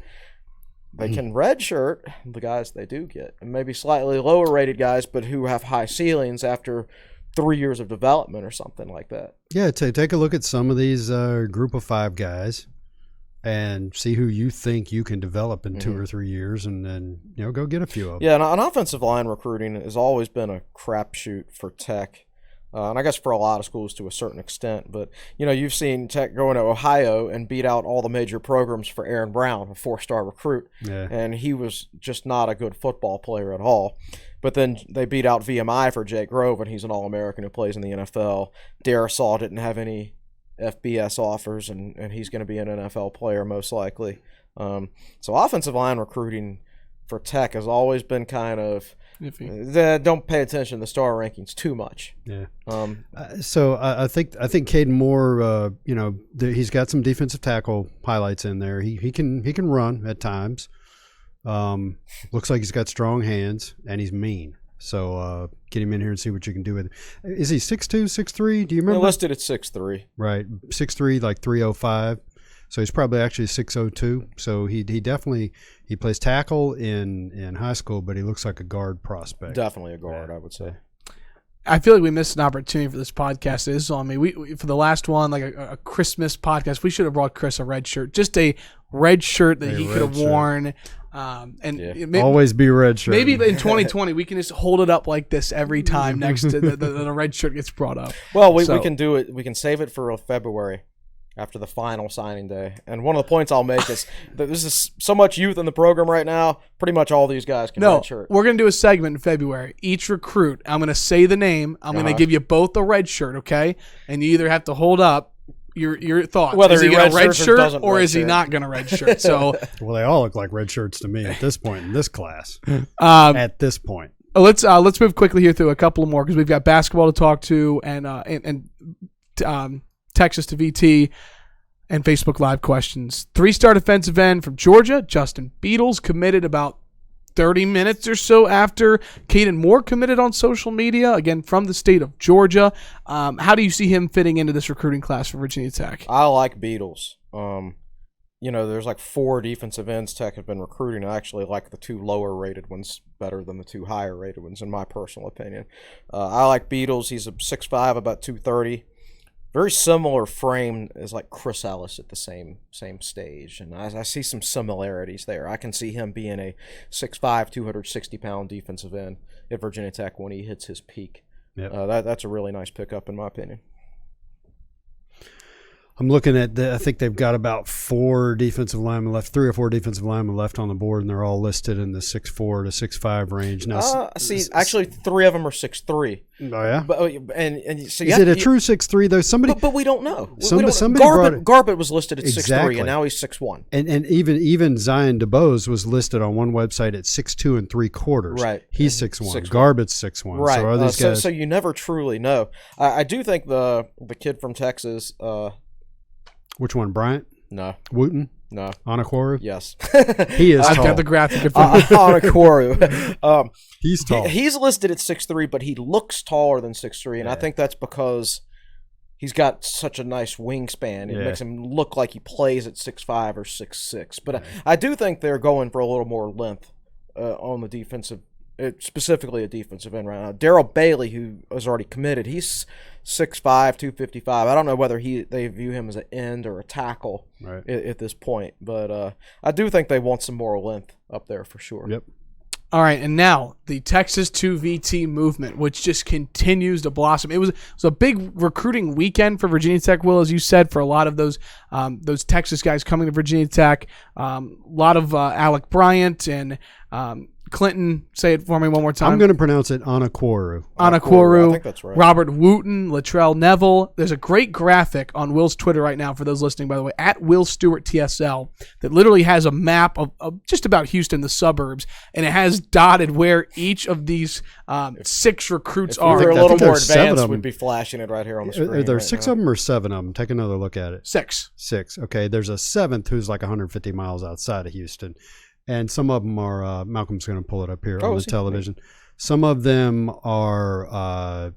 they can redshirt the guys they do get, and maybe slightly lower rated guys, but who have high ceilings after 3 years of development or something like that. Yeah, take a look at some of these group of 5 guys and see who you think you can develop in 2 or 3 years, and then go get a few of them. Yeah, and offensive line recruiting has always been a crapshoot for Tech, and I guess for a lot of schools to a certain extent. But you've seen Tech go into Ohio and beat out all the major programs for Aaron Brown, a 4-star recruit, and he was just not a good football player at all. But then they beat out VMI for Jake Grove, and he's an All-American who plays in the NFL. Darrisaw didn't have any FBS offers, and he's going to be an NFL player most likely. So offensive line recruiting for Tech has always been kind of don't pay attention to the star rankings too much. Yeah. So I think Caden Moore, he's got some defensive tackle highlights in there. He can run at times. Looks like he's got strong hands and he's mean. So get him in here and see what you can do with him. Is he 6'2", 6'3"? Do you remember? They're listed at 6'3". Right, 6'3", like 305. So he's probably actually 6'02". So he definitely plays tackle in high school, but he looks like a guard prospect. Definitely a guard, I would say. I feel like we missed an opportunity for this podcast. This is on me. We for the last one, like a Christmas podcast, we should have brought Chris a red shirt, just a red shirt that he could have worn. Maybe, always be red shirt. Maybe in 2020 we can just hold it up like this every time next to the red shirt gets brought up. Well, we can do it. We can save it for February after the final signing day. And one of the points I'll make is that this is so much youth in the program right now. Pretty much all these guys can red shirt. We're going to do a segment in February. Each recruit, I'm going to say the name. I'm going to give you both a red shirt, okay? And you either have to hold up your thoughts. Whether is he going to red shirt or is he not going to red shirt? So, well, they all look like red shirts to me at this point in this class. At this point. Let's move quickly here through a couple more because we've got basketball to talk to and Texas to VT and Facebook Live questions. 3-star defensive end from Georgia, Justin Beadles, committed about 30 minutes or so after Caden Moore committed on social media, again from the state of Georgia. How do you see him fitting into this recruiting class for Virginia Tech? I like Beadles. There's like 4 defensive ends Tech have been recruiting. I actually like the 2 lower-rated ones better than the 2 higher-rated ones, in my personal opinion. I like Beadles. He's a 6'5", about 230. Very similar frame as like Chris Ellis at the same stage, and I see some similarities there. I can see him being a 6'5", 260-pound defensive end at Virginia Tech when he hits his peak. Yep. That's a really nice pickup in my opinion. I'm looking at I think they've got about 4 defensive linemen left, 3 or 4 defensive linemen left on the board, and they're all listed in the 6'4" to 6'5" range. Now, actually 3 of them are 6'3". Oh yeah, and so is it a true 6'3" though? Somebody, but we don't know. Somebody Garbett was listed at 6'3", exactly. and now he's 6'1". And even Zion DeBose was listed on one website at 6'2" and 3/4. Right, he's 6'1". Garbett's 6'1". Right. So are these guys? So you never truly know. I do think the kid from Texas. Which one, Bryant? No. Wooten? No. Anakwaru? Yes. He is I've tall. got the graphic in front of me. Anakwaru. He's tall. He's listed at 6'3", but he looks taller than 6'3", and I think that's because he's got such a nice wingspan. It makes him look like he plays at 6'5" or 6'6". But I do think they're going for a little more length on the defensive, specifically a defensive end right now. Daryl Bailey, who has already committed, he's 6'5", 255. I don't know whether they view him as an end or a tackle at this point, but I do think they want some more length up there for sure. Yep. All right, and now the Texas 2 VT movement, which just continues to blossom. It was a big recruiting weekend for Virginia Tech, Will, as you said, for a lot of those Texas guys coming to Virginia Tech. A lot of Alec Bryant and Clinton. Say it for me one more time. I'm going to pronounce it Anakwaru. Anakwaru. I think that's right. Robert Wooten, Latrell Neville. There's a great graphic on Will's Twitter right now, for those listening, by the way, at Will Stewart TSL, that literally has a map of just about Houston, the suburbs, and it has dotted where each of these 6 recruits are. If they're a little more there's 7 of advanced, them. we'd be flashing it right here on the screen. Are there right 6 now. of them or 7 of them? Take another look at it. 6. 6. Okay, there's a 7th who's like 150 miles outside of Houston. And some of them are, Malcolm's going to pull it up here on the television. Some of them are, I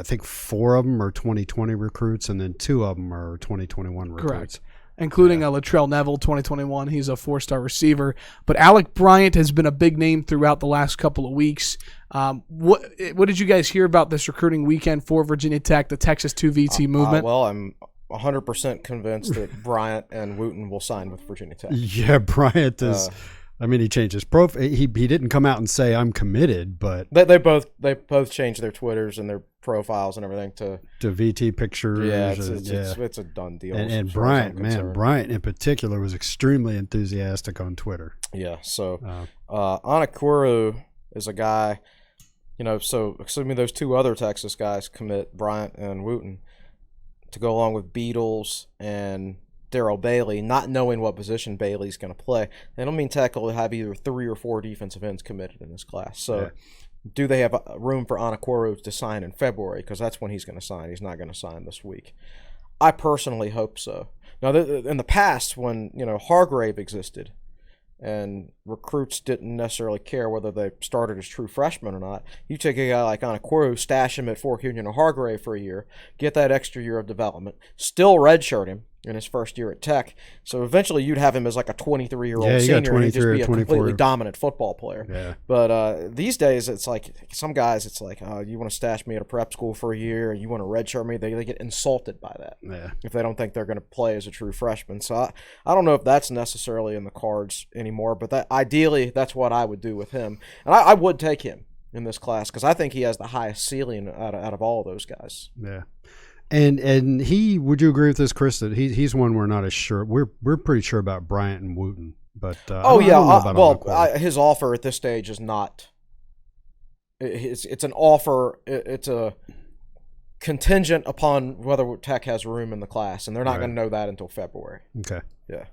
think 4 of them are 2020 recruits, and then 2 of them are 2021 recruits. Correct. Including Latrell Neville, 2021. He's a 4-star receiver. But Alec Bryant has been a big name throughout the last couple of weeks. What did you guys hear about this recruiting weekend for Virginia Tech, the Texas 2 VT movement? Well, I'm 100% convinced that Bryant and Wooten will sign with Virginia Tech. Yeah, Bryant is... he changed his profile. He didn't come out and say I'm committed, but they both changed their Twitters and their profiles and everything to VT pictures. Yeah, it's a done deal. And Bryant, Bryant in particular was extremely enthusiastic on Twitter. Yeah. So Anakwaru is a guy, So assuming those 2 other Texas guys commit, Bryant and Wooten, to go along with Beadles and Daryl Bailey, not knowing what position Bailey's going to play. I don't mean Tech will have either 3 or 4 defensive ends committed in this class. So do they have room for Anakoro to sign in February? Because that's when he's going to sign. He's not going to sign this week. I personally hope so. Now, in the past, when Hargrave existed, and recruits didn't necessarily care whether they started as true freshmen or not, you take a guy like Anakoro, stash him at Fork Union or Hargrave for a year, get that extra year of development, still redshirt him in his first year at Tech. So eventually you'd have him as like a 23-year-old senior and he'd just be a completely dominant football player. Yeah. But these days it's like some guys, it's like, you want to stash me at a prep school for a year, you want to redshirt me, they get insulted by that if they don't think they're going to play as a true freshman. So I don't know if that's necessarily in the cards anymore, but ideally that's what I would do with him. And I would take him in this class because I think he has the highest ceiling out of all of those guys. Yeah. And would you agree with this, Chris, that he's one we're not as sure. We're pretty sure about Bryant and Wooten, but his offer at this stage is not. It's an offer. It's a contingent upon whether Tech has room in the class, and they're not going to know that until February. Okay. Yeah.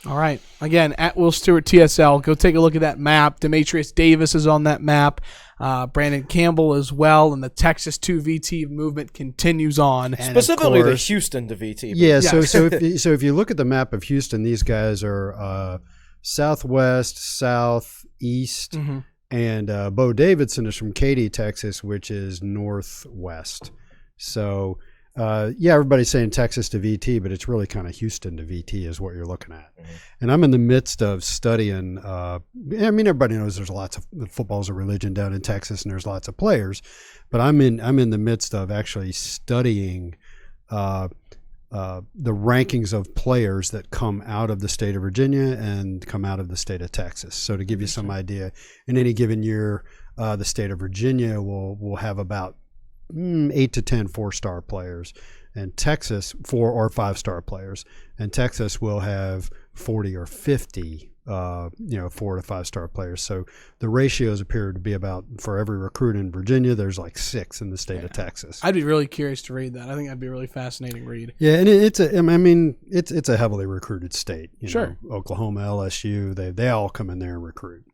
All right. Again, at Will Stewart TSL, go take a look at that map. Demetrius Davis is on that map. Brandon Campbell as well, and the Texas to VT movement continues on. And specifically the Houston to VT. Yeah. So if you look at the map of Houston, these guys are southwest, southeast, and Bo Davidson is from Katy, Texas, which is northwest. So. Everybody's saying Texas to VT, but it's really kind of Houston to VT is what you're looking at. And I'm in the midst of studying. Everybody knows there's lots of football's a religion down in Texas, and there's lots of players. But I'm in the midst of actually studying the rankings of players that come out of the state of Virginia and come out of the state of Texas. So to give you some idea, in any given year, the state of Virginia will have about 8 to 10 4-star players, and Texas 4 or 5-star players, and Texas will have 40 or 50 4 to 5-star players. So the ratios appear to be about, for every recruit in Virginia, there's like 6 in the state of Texas. I'd be really curious to read that. I think that'd be a really fascinating read. Yeah, and it's a heavily recruited state. Sure. Oklahoma, LSU, they all come in there and recruit.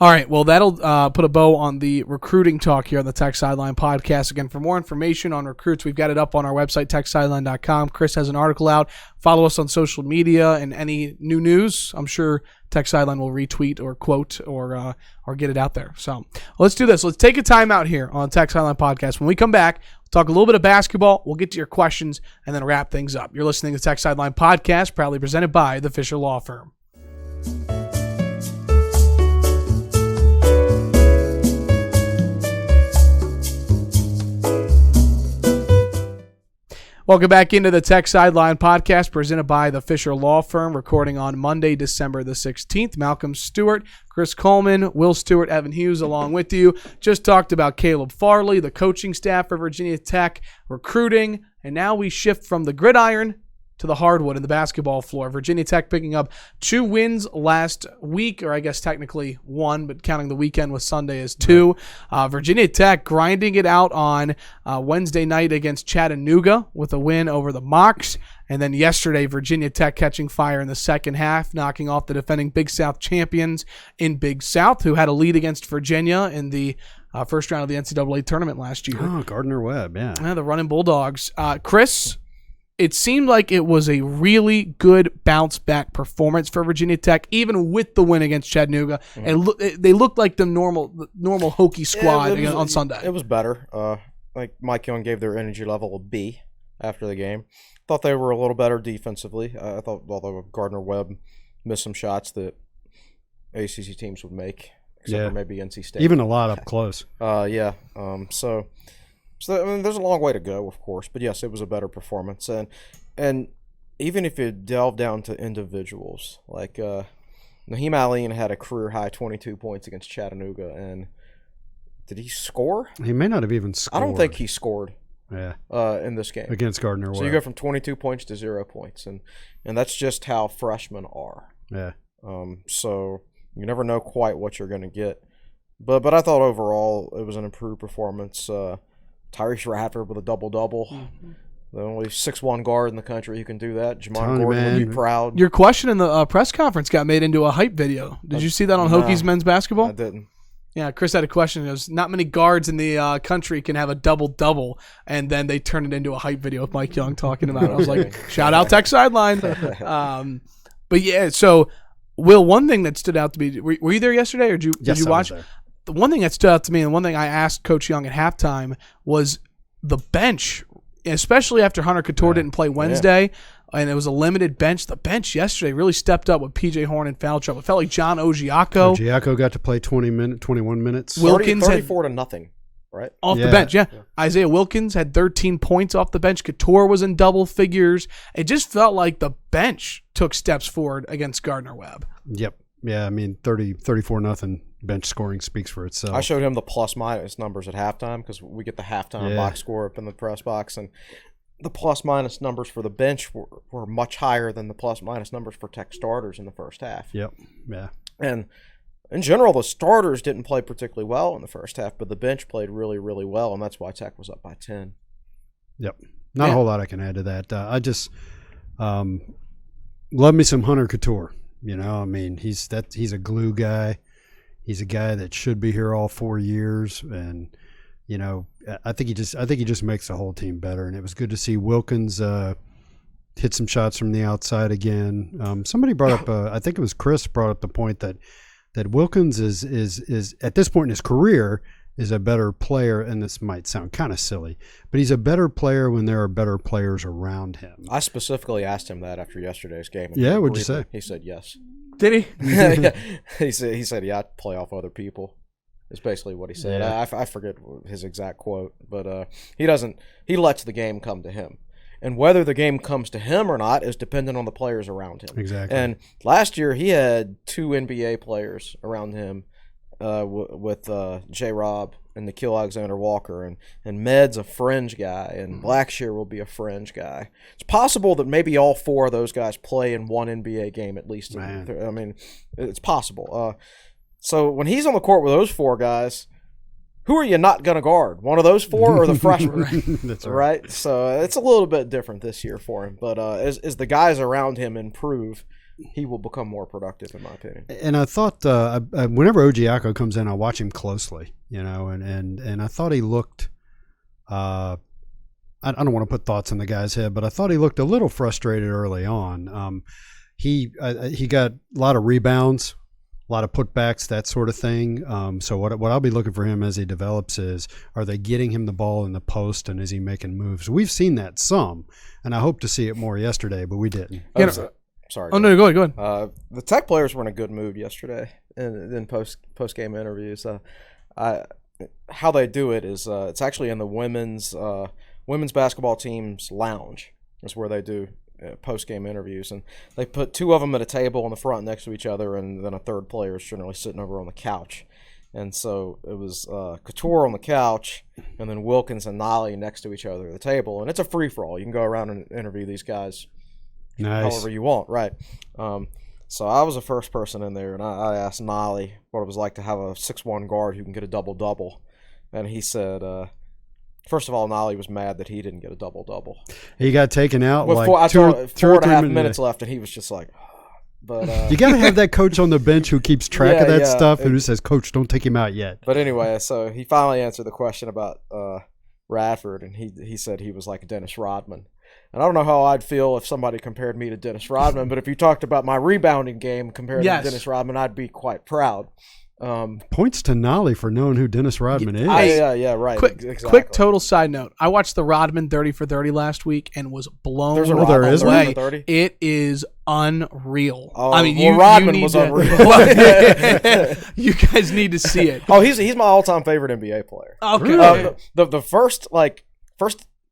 All right, well, that'll put a bow on the recruiting talk here on the Tech Sideline Podcast. Again, for more information on recruits, we've got it up on our website, techsideline.com. Chris has an article out. Follow us on social media, and any new news, I'm sure Tech Sideline will retweet or quote or get it out there. So let's do this. Let's take a time out here on Tech Sideline Podcast. When we come back, we'll talk a little bit of basketball. We'll get to your questions and then wrap things up. You're listening to Tech Sideline Podcast, proudly presented by the Fisher Law Firm. Welcome back into the Tech Sideline Podcast presented by the Fisher Law Firm, recording on Monday, December the 16th. Malcolm Stewart, Chris Coleman, Will Stewart, Evan Hughes along with you. Just talked about Caleb Farley, the coaching staff for Virginia Tech, recruiting, and now we shift from the gridiron to the hardwood in the basketball floor. Virginia Tech picking up 2 wins last week, or I guess technically 1, but counting the weekend with Sunday as 2. Virginia Tech grinding it out on Wednesday night against Chattanooga with a win over the Mocs. And then yesterday, Virginia Tech catching fire in the second half, knocking off the defending Big South champions in Big South, who had a lead against Virginia in the first round of the NCAA tournament last year. Oh, Gardner-Webb, yeah. The running Bulldogs. Chris, it seemed like it was a really good bounce-back performance for Virginia Tech, even with the win against Chattanooga. And they looked like the normal Hokie squad on Sunday. It was better. Like Mike Young gave their energy level a B after the game. Thought they were a little better defensively. I thought, although Gardner-Webb missed some shots that ACC teams would make, except for maybe NC State. Even a lot up close. So I mean, there's a long way to go, of course, but yes, it was a better performance. And even if you delve down to individuals, like Naheem Aline had a career-high 22 points against Chattanooga, and did he score? He may not have even scored. I don't think he scored in this game. Against Gardner-Webb. So you go from 22 points to 0 points, and that's just how freshmen are. Yeah. So you never know quite what you're going to get. But I thought overall it was an improved performance. Tyrese Radford with a double-double. The only 6'1" guard in the country who can do that. Jamon Tony, Gordon man. would be proud. Your question in the press conference got made into a hype video. Did you see that on Hokie's men's basketball? I didn't. Yeah, Chris had a question. It was, not many guards in the country can have a double-double, and then they turned it into a hype video with Mike Young talking about it. I was like, shout out Tech Sideline. But yeah, so, Will, one thing that stood out to me, were you there yesterday, or did you watch? The one thing that stood out to me, and one thing I asked Coach Young at halftime was the bench, especially after Hunter Couture didn't play Wednesday, and it was a limited bench. The bench yesterday really stepped up with P.J. Horn in foul trouble. It felt like John Ogiaco. Ogiaco got to play 21 minutes. Wilkins 34 to nothing, right? Off the bench, yeah. Isaiah Wilkins had 13 points off the bench. Couture was in double figures. It just felt like the bench took steps forward against Gardner-Webb. Yep. Yeah, I mean, 34-0 bench scoring speaks for itself. I showed him the plus-minus numbers at halftime because we get the halftime box score up in the press box, and the plus-minus numbers for the bench were much higher than the plus-minus numbers for Tech starters in the first half. Yep, yeah. And in general, the starters didn't play particularly well in the first half, but the bench played really, really well, and that's why Tech was up by 10. Yep. Not a whole lot I can add to that. I just love me some Hunter Couture. You know, I mean, he's a glue guy. He's a guy that should be here all 4 years, and you know, I think he just makes the whole team better. And it was good to see Wilkins hit some shots from the outside again. Somebody brought up, I think it was Chris brought up the point that Wilkins is at this point in his career is a better player, and this might sound kind of silly, but he's a better player when there are better players around him. I specifically asked him that after yesterday's game. Yeah, what'd you say? He said yes. Did he? He said, yeah, I'd play off other people. Is basically what he said. Yeah. I forget his exact quote, but he lets the game come to him. And whether the game comes to him or not is dependent on the players around him. Exactly. And last year he had 2 NBA players around him with J-Rob and Nikhil Alexander-Walker, and Med's a fringe guy, and Blackshear will be a fringe guy. It's possible that maybe all 4 of those guys play in one NBA game at least. I mean, it's possible. So when he's on the court with those 4 guys, who are you not going to guard? One of those 4 or the freshman? That's right. So it's a little bit different this year for him. But as the guys around him improve, he will become more productive, in my opinion. And I thought whenever Ogiaco comes in, I watch him closely, you know, and I thought he looked I don't want to put thoughts in the guy's head, but I thought he looked a little frustrated early on. He got a lot of rebounds, a lot of putbacks, that sort of thing. So what I'll be looking for him as he develops is, are they getting him the ball in the post, and is he making moves? We've seen that some, and I hope to see it more yesterday, but we didn't. Sorry. Oh, no, go ahead. The Tech players were in a good mood yesterday in post-game interviews. How they do it is it's actually in the women's basketball team's lounge is where they do post-game interviews. And they put 2 of them at a table in the front next to each other, and then a third player is generally sitting over on the couch. And so it was Couture on the couch, and then Wilkins and Nolly next to each other at the table. And it's a free-for-all. You can go around and interview these guys however you want, right? So I was the first person in there, and I asked Nolly what it was like to have a 6'1" guard who can get a double-double. And he said, first of all, Nolly was mad that he didn't get a double-double. He got taken out with like 4.5 minutes left, and he was just like, but you got to have that coach on the bench who keeps track of that stuff and who says, Coach, don't take him out yet. But anyway, so he finally answered the question about Radford, and he said he was like Dennis Rodman. And I don't know how I'd feel if somebody compared me to Dennis Rodman, but if you talked about my rebounding game compared to Dennis Rodman, I'd be quite proud. Points to Nolly for knowing who Dennis Rodman is. Yeah, right. Quick total side note. I watched the Rodman 30 for 30 last week and was blown There's a away. Rodman 30 for 30? It is unreal. Oh, I mean, Rodman was unreal. You guys need to see it. Oh, he's my all-time favorite NBA player. Okay. Really? The first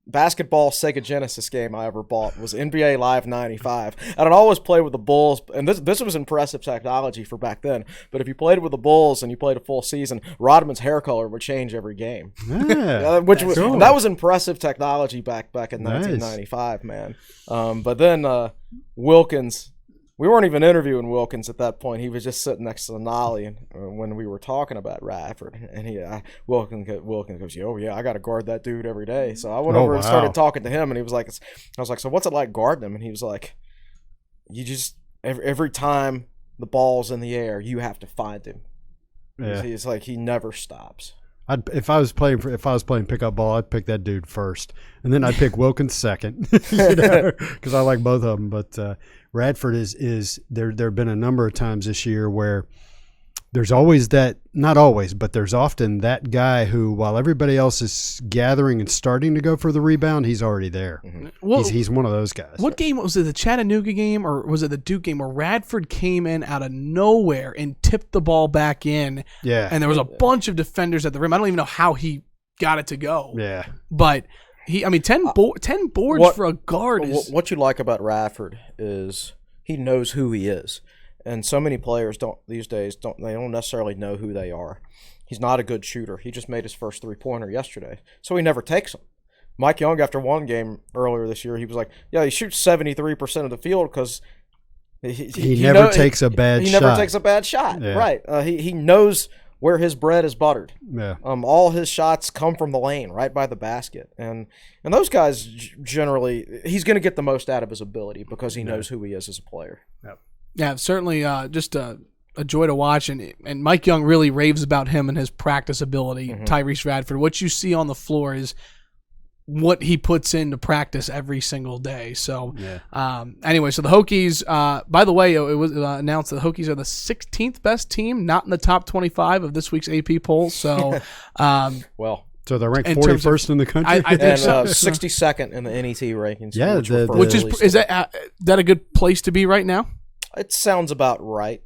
basketball Sega Genesis game I ever bought was NBA Live 95. And I'd always play with the Bulls, and this was impressive technology for back then. But if you played with the Bulls and you played a full season, Rodman's hair color would change every game. Yeah, that was impressive technology back in 1995, man. But then Wilkins we weren't even interviewing Wilkins at that point. He was just sitting next to Nolly when we were talking about Radford. And Wilkins goes, "Oh yeah, I got to guard that dude every day." So I went over and started talking to him, and he was like, "I was like, so what's it like guarding him?" And he was like, "You just every time the ball's in the air, you have to find him." Yeah. He's like, he never stops. If I was playing pickup ball, I'd pick that dude first, and then I'd pick Wilkins second, because I like both of them. But Radford is there. There have been a number of times this year where there's always that, not always, but there's often that guy who, while everybody else is gathering and starting to go for the rebound, he's already there. Mm-hmm. Well, he's one of those guys. What game was it? The Chattanooga game, or was it the Duke game, where Radford came in out of nowhere and tipped the ball back in? Yeah, and there was a bunch of defenders at the rim. I don't even know how he got it to go. Yeah, but 10 boards for a guard is. What you like about Radford is he knows who he is. And so many players don't necessarily know who they are. He's not a good shooter. He just made his first 3-pointer yesterday, so he never takes them. Mike Young, after one game earlier this year, he was like, "Yeah, he shoots 73% of the field because he never takes a bad shot. He never takes a bad shot, yeah. Right? He knows where his bread is buttered. Yeah. All his shots come from the lane, right by the basket, and those guys generally, he's going to get the most out of his ability because he knows who he is as a player. Yep. Yeah, certainly just a joy to watch, and Mike Young really raves about him and his practice ability, Tyrese Radford. What you see on the floor is what he puts into practice every single day. So, anyway, so the Hokies, by the way, it was announced that the Hokies are the 16th best team, not in the top 25 of this week's AP poll. So, so they're ranked 41st in the country? I think so. 62nd in the NET rankings. Yeah, which is that a good place to be right now? It sounds about right.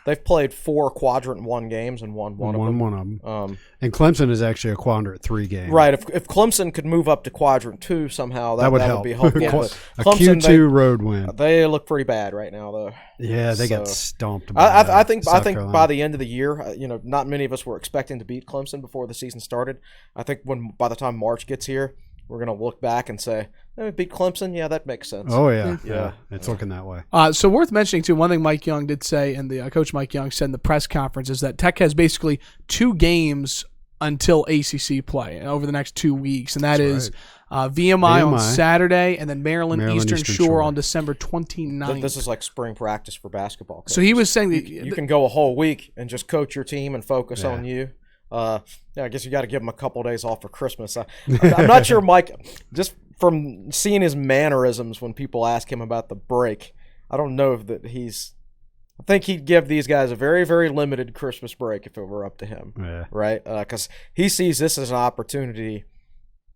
They've played 4 quadrant 1 games and won one of them. And Clemson is actually a quadrant 3 game. Right. If Clemson could move up to quadrant 2 somehow, that would help. Be helpful. A Q2 road win. They look pretty bad right now, though. Yeah, they got stomped. I think by the end of the year, not many of us were expecting to beat Clemson before the season started. I think by the time March gets here, we're going to look back and say, beat Clemson? Yeah, that makes sense. Oh, yeah. It's looking that way. So worth mentioning, too, one thing Mike Young did say, and the Coach Mike Young said in the press conference, is that Tech has basically 2 games until ACC play over the next 2 weeks, and that's VMI on Saturday, and then Maryland Eastern Shore on December 29th. This is like spring practice for basketball coaches. So he was saying that you can go a whole week and just coach your team and focus on you. I guess you got to give him a couple of days off for Christmas. I'm not sure, Mike, just from seeing his mannerisms when people ask him about the break, I don't know if that I think he'd give these guys a very, very limited Christmas break if it were up to him, right? Because he sees this as an opportunity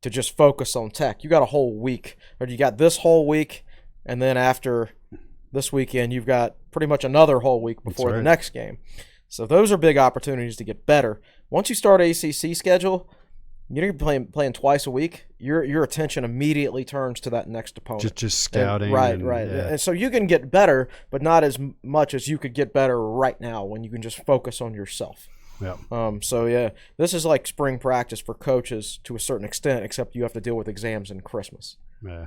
to just focus on Tech. You got a whole week, or you got this whole week, and then after this weekend, you've got pretty much another whole week before the next game. So those are big opportunities to get better. Once you start ACC schedule, you're playing twice a week. Your attention immediately turns to that next opponent. Just scouting. Right. Yeah. And so you can get better, but not as much as you could get better right now when you can just focus on yourself. Yeah. This is like spring practice for coaches to a certain extent, except you have to deal with exams and Christmas. Yeah.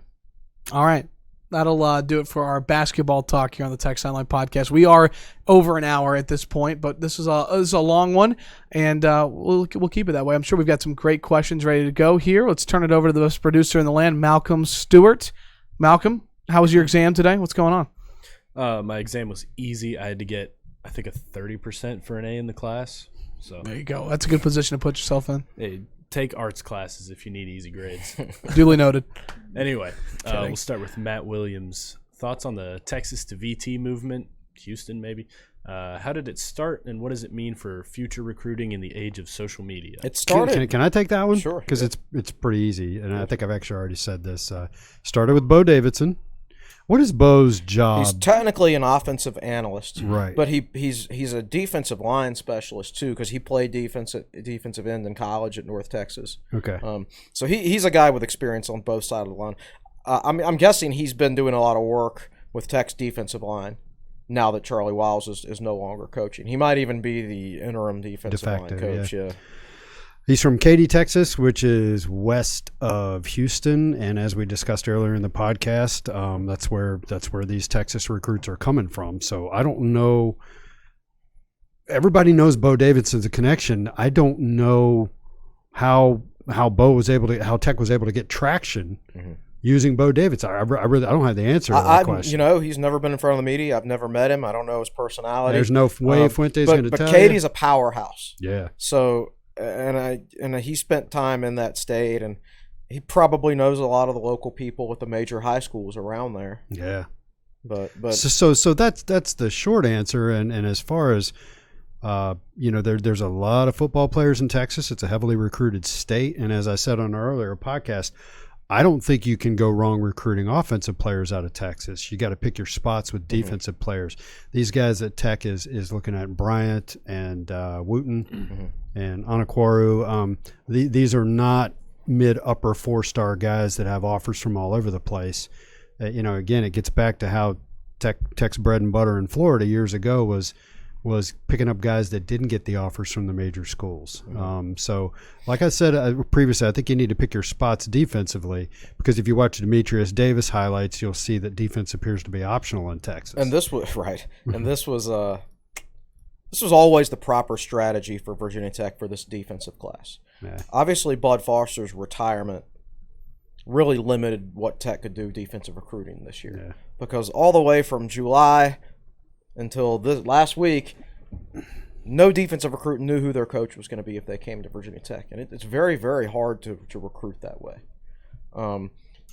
All right. That'll do it for our basketball talk here on the Tech Sideline Podcast. We are over an hour at this point, but this is a long one, and we'll keep it that way. I'm sure we've got some great questions ready to go here. Let's turn it over to the best producer in the land, Malcolm Stewart. Malcolm, how was your exam today? What's going on? My exam was easy. I had to get, I think, a 30% for an A in the class. So there you go. That's a good position to put yourself in. Hey, take arts classes if you need easy grades. Duly noted. Anyway, we'll start with Matt Williams. Thoughts on the Texas to VT movement, Houston maybe. How did it start, and what does it mean for future recruiting in the age of social media? It started. Can I take that one? Sure. Because it's pretty easy, and I think I've actually already said this. Started with Bo Davidson. What is Bo's job? He's technically an offensive analyst, right? But he's a defensive line specialist too, because he played defensive end in college at North Texas. Okay. So he's a guy with experience on both sides of the line. I'm guessing he's been doing a lot of work with Tech's defensive line now that Charlie Wiles is no longer coaching. He might even be the interim defensive line coach. Yeah. He's from Katy, Texas, which is west of Houston, and as we discussed earlier in the podcast, that's where these Texas recruits are coming from. So I don't know. Everybody knows Bo Davidson's a connection. I don't know how Tech was able to get traction using Bo Davidson. I don't have the answer to that question. He's never been in front of the media. I've never met him. I don't know his personality. There's no way Fuente's going to tell you. But Katy's a powerhouse. Yeah. So. And he spent time in that state, and he probably knows a lot of the local people with the major high schools around there. Yeah, but so that's the short answer. And as far as there's a lot of football players in Texas. It's a heavily recruited state, and as I said on our earlier podcast, I don't think you can go wrong recruiting offensive players out of Texas. You got to pick your spots with defensive players. These guys at Tech is looking at Bryant and Wooten and Anakwaru. These are not mid-upper four-star guys that have offers from all over the place. Again, it gets back to how Tech's bread and butter in Florida years ago was picking up guys that didn't get the offers from the major schools. So, like I said previously, I think you need to pick your spots defensively, because if you watch Demetrius Davis highlights, you'll see that defense appears to be optional in Texas. And this was right. And this was always the proper strategy for Virginia Tech for this defensive class. Yeah. Obviously, Bud Foster's retirement really limited what Tech could do defensive recruiting this year, because all the way from July until this last week, no defensive recruit knew who their coach was going to be if they came to Virginia Tech. And it's very, very hard to recruit that way.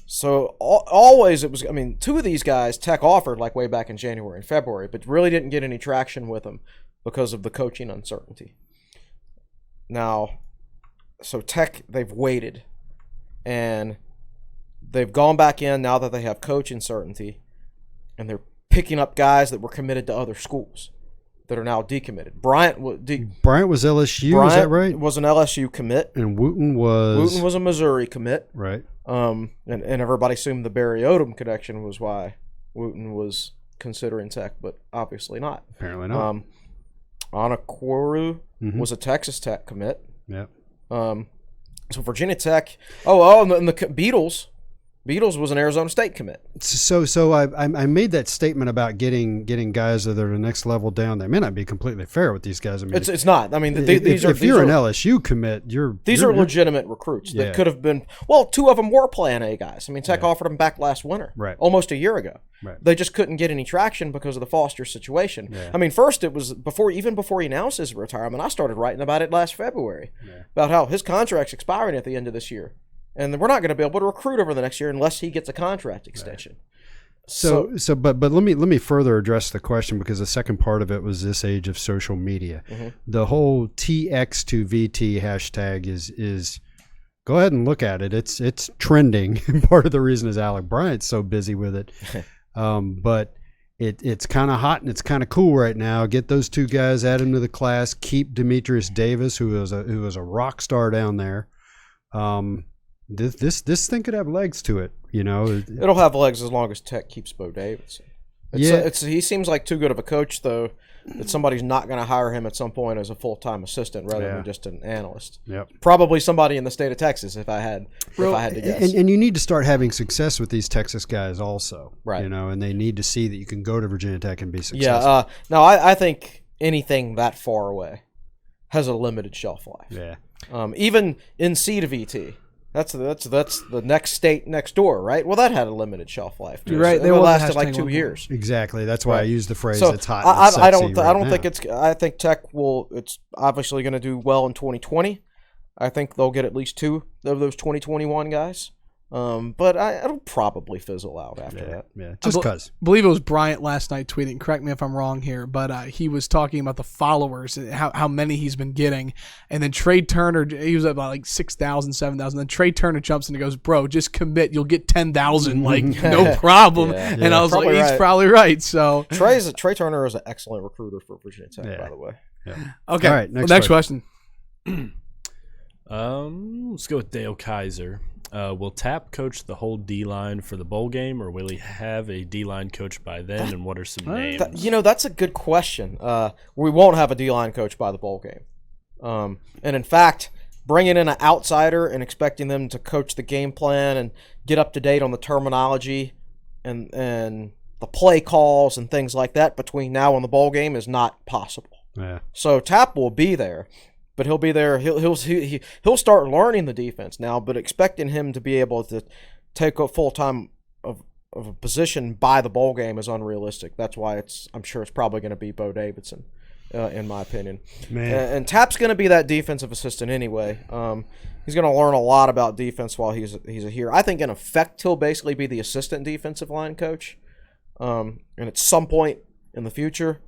So always it was, two of these guys Tech offered like way back in January and February, but really didn't get any traction with them because of the coaching uncertainty. Now, so Tech, they've waited, and they've gone back in now that they have coaching certainty, and they're picking up guys that were committed to other schools that are now decommitted. Bryant was LSU, is that right? Was an LSU commit, and Wooten was a Missouri commit, right? And everybody assumed the Barry Odom connection was why Wooten was considering Tech, but obviously not. Apparently not. Anakwaru was a Texas Tech commit. Yeah. So Virginia Tech. And the Beatles. Beatles was an Arizona State commit. So I made that statement about getting guys that are the next level down. They may not be completely fair with these guys. It's not. If you're an LSU commit, these are legitimate recruits that could have been. Well, two of them were Plan A guys. Tech offered them back last winter, right? Almost a year ago. Right. They just couldn't get any traction because of the Foster situation. Yeah. First it was before he announced his retirement. I started writing about it last February about how his contract's expiring at the end of this year. And we're not going to be able to recruit over the next year unless he gets a contract extension. Right. But let me further address the question, because the second part of it was this age of social media. The whole TX2VT hashtag is go ahead and look at it. It's trending, and part of the reason is Alec Bryant's so busy with it. But it's kind of hot and it's kind of cool right now. Get those two guys, add them to the class. Keep Demetrius Davis, who is a rock star down there. This thing could have legs to it, It'll have legs as long as Tech keeps Bo Davidson. He seems like too good of a coach, though, that somebody's not going to hire him at some point as a full-time assistant rather than just an analyst. Yep. Probably somebody in the state of Texas, if I had to guess. And you need to start having success with these Texas guys also, right? And they need to see that you can go to Virginia Tech and be successful. Yeah. Now, I think anything that far away has a limited shelf life. Yeah. Even NC to VT. That's the next state next door, right? Well, that had a limited shelf life. Too. Right, it lasted like 2 years. Exactly. That's why I use the phrase "it's hot." I don't think it's. I think Tech will. It's obviously going to do well in 2020. I think they'll get at least 2 of those 2021 guys. But it'll probably fizzle out after that. Yeah, just because. I believe it was Bryant last night tweeting. Correct me if I'm wrong here, but he was talking about the followers, how many he's been getting, and then Trey Turner, he was at about like 6,000, 7,000. Then Trey Turner jumps in and goes, "Bro, just commit. You'll get 10,000, like no problem." And I was like, "He's probably right." So Trey Turner is an excellent recruiter for Virginia Tech, by the way. Yeah. Okay. All right. Next question. Let's go with Dale Kaiser. Will Tapp coach the whole D-line for the bowl game, or will he have a D-line coach by then, and what are some names? That's a good question. We won't have a D-line coach by the bowl game. And in fact, bringing in an outsider and expecting them to coach the game plan and get up to date on the terminology and the play calls and things like that between now and the bowl game is not possible. Yeah. So Tapp will be there, but he'll be there. He'll start learning the defense now, but expecting him to be able to take a full time of a position by the bowl game is unrealistic. That's why I'm sure it's probably going to be Bo Davidson, in my opinion. And Tapp's going to be that defensive assistant anyway. He's going to learn a lot about defense while he's here. I think in effect he'll basically be the assistant defensive line coach. And at some point in the future,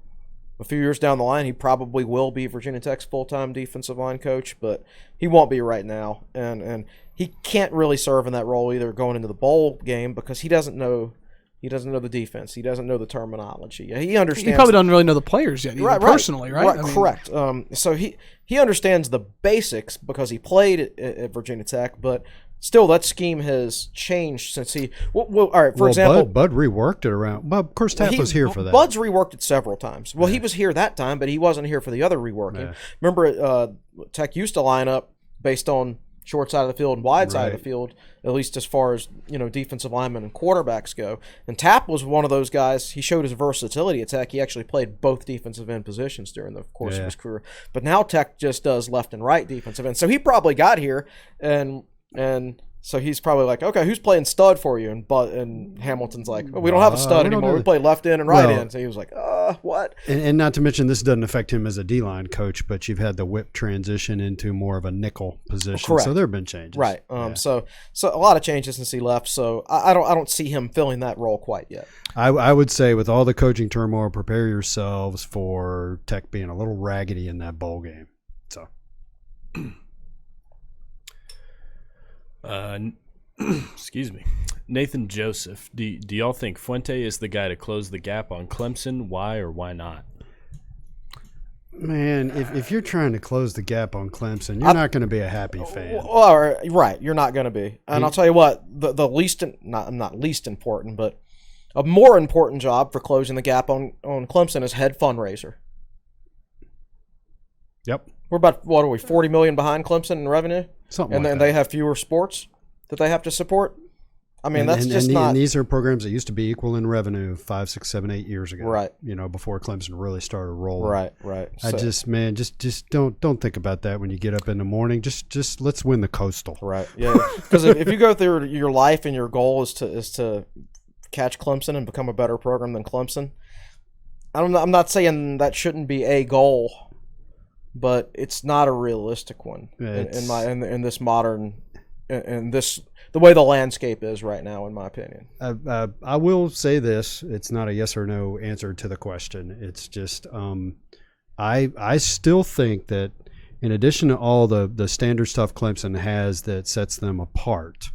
a few years down the line, he probably will be Virginia Tech's full-time defensive line coach, but he won't be right now. And he can't really serve in that role either going into the bowl game because he doesn't know the defense. He doesn't know the terminology. He understands. He probably doesn't really know the players yet, personally, right? Correct. So he understands the basics because he played at Virginia Tech, but still, that scheme has changed since he. All right, for example, Bud reworked it around. Well, of course, Tapp was here for that. Bud's reworked it several times. Well, he was here that time, but he wasn't here for the other reworking. Yeah. Remember, Tech used to line up based on short side of the field and wide side of the field, at least as far as defensive linemen and quarterbacks go. And Tapp was one of those guys. He showed his versatility at Tech. He actually played both defensive end positions during the course of his career. But now Tech just does left and right defensive end. So he probably got here and so he's probably like, okay, who's playing stud for you? And Hamilton's like, we don't have a stud anymore. We play left end and right end. So he was like, what? And not to mention, this doesn't affect him as a D-line coach, but you've had the whip transition into more of a nickel position. Correct. So there have been changes. Right. So a lot of changes since he left. So I don't see him filling that role quite yet. I would say with all the coaching turmoil, prepare yourselves for Tech being a little raggedy in that bowl game. So. Excuse me. Nathan Joseph, do y'all think Fuente is the guy to close the gap on Clemson? Why or why not? Man, if you're trying to close the gap on Clemson, you're not going to be a happy fan. Well, right, you're not going to be. And I'll tell you what, the least not least important, but a more important job for closing the gap on Clemson is head fundraiser. Yep. We're about, what are we, $40 million behind Clemson in revenue? Something and like then that. they have fewer sports that they have to support. I mean, that's just not. And these are programs that used to be equal in revenue 5, 6, 7, 8 years ago. Right. Before Clemson really started rolling. Right. I just don't think about that when you get up in the morning. Just let's win the Coastal. Right. Yeah. Because if you go through your life and your goal is to catch Clemson and become a better program than Clemson, I'm not saying that shouldn't be a goal, but it's not a realistic one in this modern the way the landscape is right now, in my opinion. I will say this: it's not a yes or no answer to the question. It's just I still think that in addition to all the standard stuff Clemson has that sets them apart,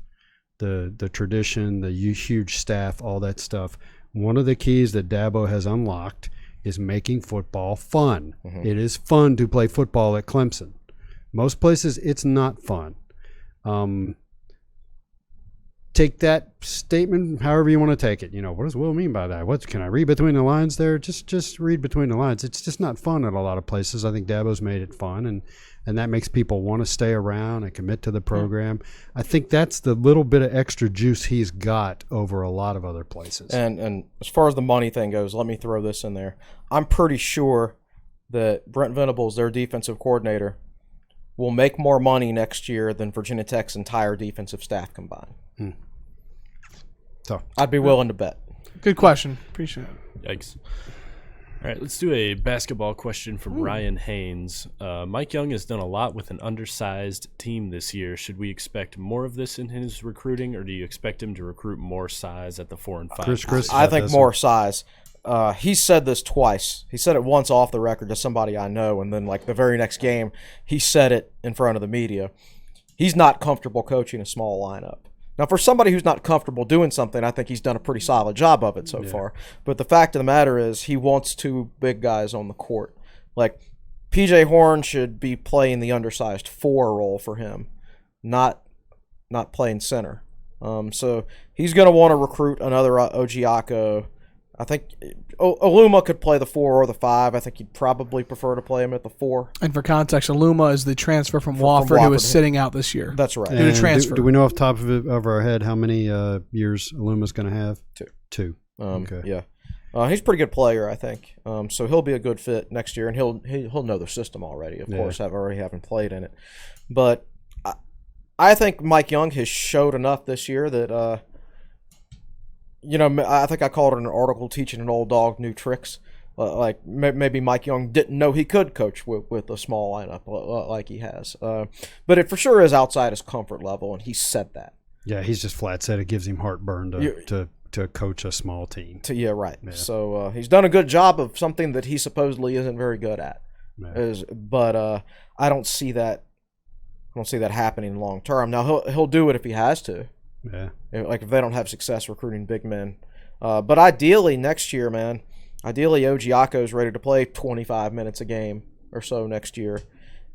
the tradition, the huge staff, all that stuff. One of the keys that Dabo has unlocked is making football fun. Mm-hmm. It is fun to play football at Clemson. Most places, it's not fun. Take that statement however you want to take it. What does Will mean by that? What can I read between the lines there? Just read between the lines. It's just not fun at a lot of places. I think Dabo's made it fun, and that makes people want to stay around and commit to the program. I think that's the little bit of extra juice he's got over a lot of other places. And as far as the money thing goes, let me throw this in there. I'm pretty sure that Brent Venables, their defensive coordinator, will make more money next year than Virginia Tech's entire defensive staff combined. So I'd be willing to bet. Good question. Appreciate it. Yikes. All right, let's do a basketball question from Ryan Haynes. Mike Young has done a lot with an undersized team this year. Should we expect more of this in his recruiting, or do you expect him to recruit more size at the 4 and 5? I think more size. He said this twice. He said it once off the record to somebody I know, and then the very next game, he said it in front of the media. He's not comfortable coaching a small lineup. Now, for somebody who's not comfortable doing something, I think he's done a pretty solid job of it so far. But the fact of the matter is he wants 2 big guys on the court. P.J. Horn should be playing the undersized 4 role for him, not playing center. So he's going to want to recruit another Ojiako I think Aluma could play the 4 or the 5. I think he'd probably prefer to play him at the 4. And for context, Aluma is the transfer from Wofford who is sitting out this year. That's right. Due to transfer. Do we know off the top of our head how many years Aluma's going to have? 2. Okay. Yeah. He's a pretty good player, I think. So he'll be a good fit next year, and he'll know the system already. Of course, having played in it. But I think Mike Young has showed enough this year that I think I called it an article teaching an old dog new tricks. Like maybe Mike Young didn't know he could coach with a small lineup like he has. But it for sure is outside his comfort level, and he said that. Yeah, he's just flat said it gives him heartburn to coach a small team. Right. Yeah. So he's done a good job of something that he supposedly isn't very good at. Yeah. But I don't see that happening long term. Now he'll do it if he has to. Yeah. Like if they don't have success recruiting big men. But ideally next year, man, Ogiaco's ready to play 25 minutes a game or so next year,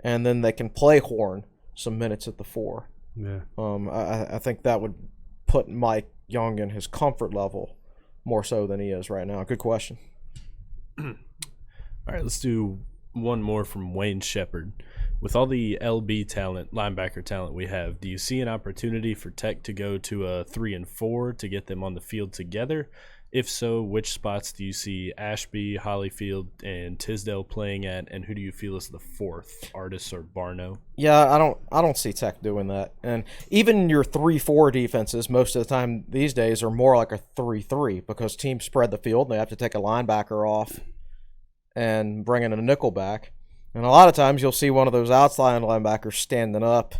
and then they can play Horn some minutes at the 4. Yeah. I think that would put Mike Young in his comfort level more so than he is right now. Good question. All right, let's do one more from Wayne Shepard. With all the LB talent, linebacker talent we have, do you see an opportunity for Tech to go to a 3 and 4 to get them on the field together? If so, which spots do you see Ashby, Hollyfield, and Tisdale playing at, and who do you feel is the 4th, Artis or Barno? Yeah, I don't see Tech doing that. And even your 3-4 defenses, most of the time these days, are more like a 3-3 because teams spread the field and they have to take a linebacker off and bring in a nickel back. And a lot of times you'll see one of those outside linebackers standing up.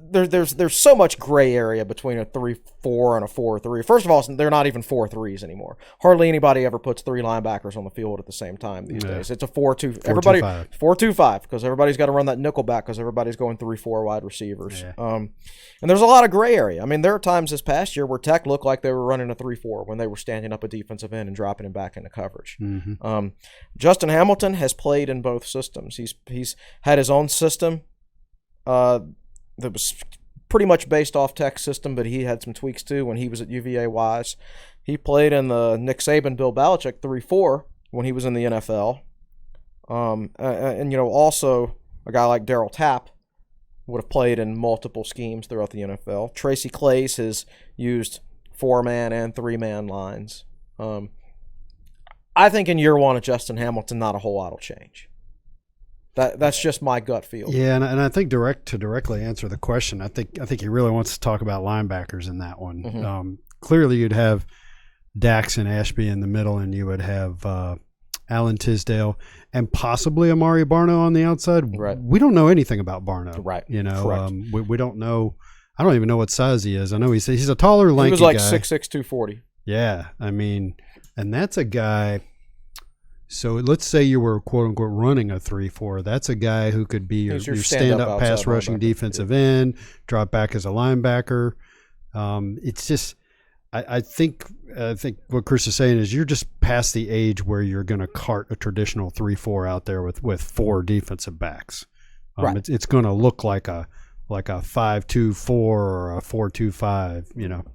There's so much gray area between a 3-4 and a 4-3. First of all, they're not even 4-3s anymore. Hardly anybody ever puts 3 linebackers on the field at the same time these days. It's a 4-2. Everybody 4-2-5 because everybody's got to run that nickel back because everybody's going 3-4 wide receivers. Yeah. And there's a lot of gray area. I mean, there are times this past year where Tech looked like they were running a 3-4 when they were standing up a defensive end and dropping him back into coverage. Mm-hmm. Justin Hamilton has played in both systems. He's had his own system. That was pretty much based off Tech's system, but he had some tweaks too when he was at UVA Wise. He played in the Nick Saban, Bill Belichick 3-4 when he was in the NFL. And also a guy like Darryl Tapp would have played in multiple schemes throughout the NFL. Tracy Claeys has used 4-man and 3-man lines. I think in year 1 of Justin Hamilton, not a whole lot will change. That's just my gut feel. Yeah, and I think to directly answer the question, I think he really wants to talk about linebackers in that one. Mm-hmm. Clearly, you'd have Dax and Ashby in the middle, and you would have Alan Tisdale and possibly Amari Barno on the outside. Right. We don't know anything about Barno. Right. We don't know. I don't even know what size he is. I know he's a taller, lanky guy. He was like 6'6", 240. Yeah, I mean, and that's a guy. So let's say you were quote unquote running a 3-4. That's a guy who could be your stand-up pass rushing defensive end, drop back as a linebacker. It's just, I think what Chris is saying is you're just past the age where you're going to cart a traditional 3-4 out there with 4 defensive backs. Right. It's going to look like a 5-2-4 or a 4-2-5.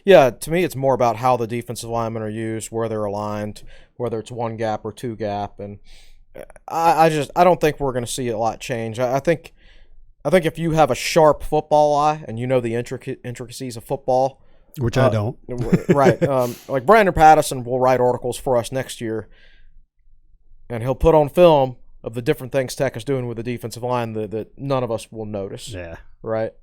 Yeah, to me, it's more about how the defensive linemen are used, where they're aligned, whether it's 1 gap or 2 gap, and I don't think we're going to see a lot change. I think if you have a sharp football eye and you know the intricacies of football, which I don't, right? Like Brandon Patterson will write articles for us next year, and he'll put on film of the different things Tech is doing with the defensive line that none of us will notice. Yeah, right.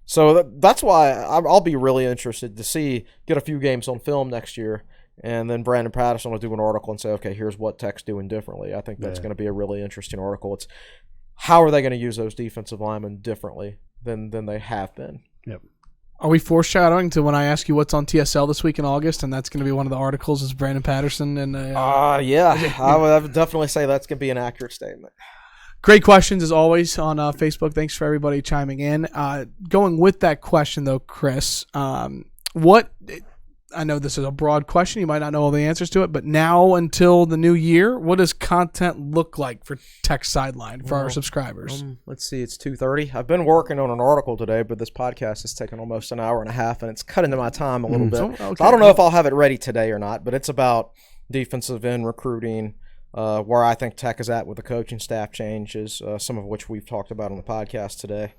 So that's why I'll be really interested to get a few games on film next year, and then Brandon Patterson will do an article and say, okay, here's what Tech's doing differently. I think that's going to be a really interesting article. It's how are they going to use those defensive linemen differently than they have been. Yep. Are we foreshadowing to when I ask you what's on TSL this week in August, and that's going to be one of the articles is Brandon Patterson? And yeah, I would definitely say that's going to be an accurate statement. Great questions as always on Facebook. Thanks for everybody chiming in. Going with that question though, Chris, what I know this is a broad question. You might not know all the answers to it, but now until the new year, what does content look like for Tech Sideline for our subscribers? Let's see, it's 2:30. I've been working on an article today, but this podcast has taken almost an hour and a half, and it's cut into my time a little bit. Okay. So I don't know if I'll have it ready today or not, but it's about defensive end recruiting, where I think Tech is at with the coaching staff changes, some of which we've talked about on the podcast today.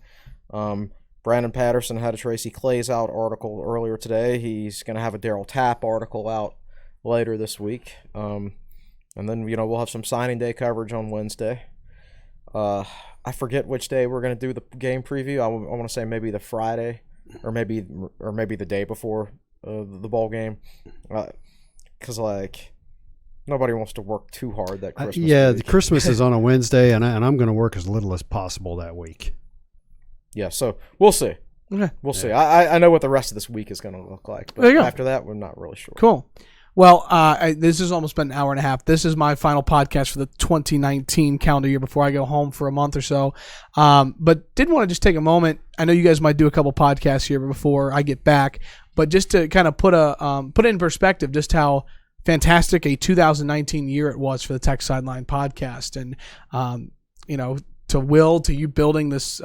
Brandon Patterson had a Tracy Claeys out article earlier today. He's going to have a Darryl Tapp article out later this week. And then, we'll have some signing day coverage on Wednesday. I forget which day we're going to do the game preview. I want to say maybe the Friday or maybe the day before the bowl game. Because, nobody wants to work too hard that Christmas week. The Christmas is on a Wednesday, and I'm going to work as little as possible that week. Yeah, so we'll see. Okay. We'll see. I know what the rest of this week is going to look like, but after that, we're not really sure. Cool. Well, this has almost been an hour and a half. This is my final podcast for the 2019 calendar year before I go home for a month or so. But did want to just take a moment. I know you guys might do a couple podcasts here before I get back, but just to kind of put it in perspective, just how fantastic a 2019 year it was for the Tech Sideline podcast, and to you building this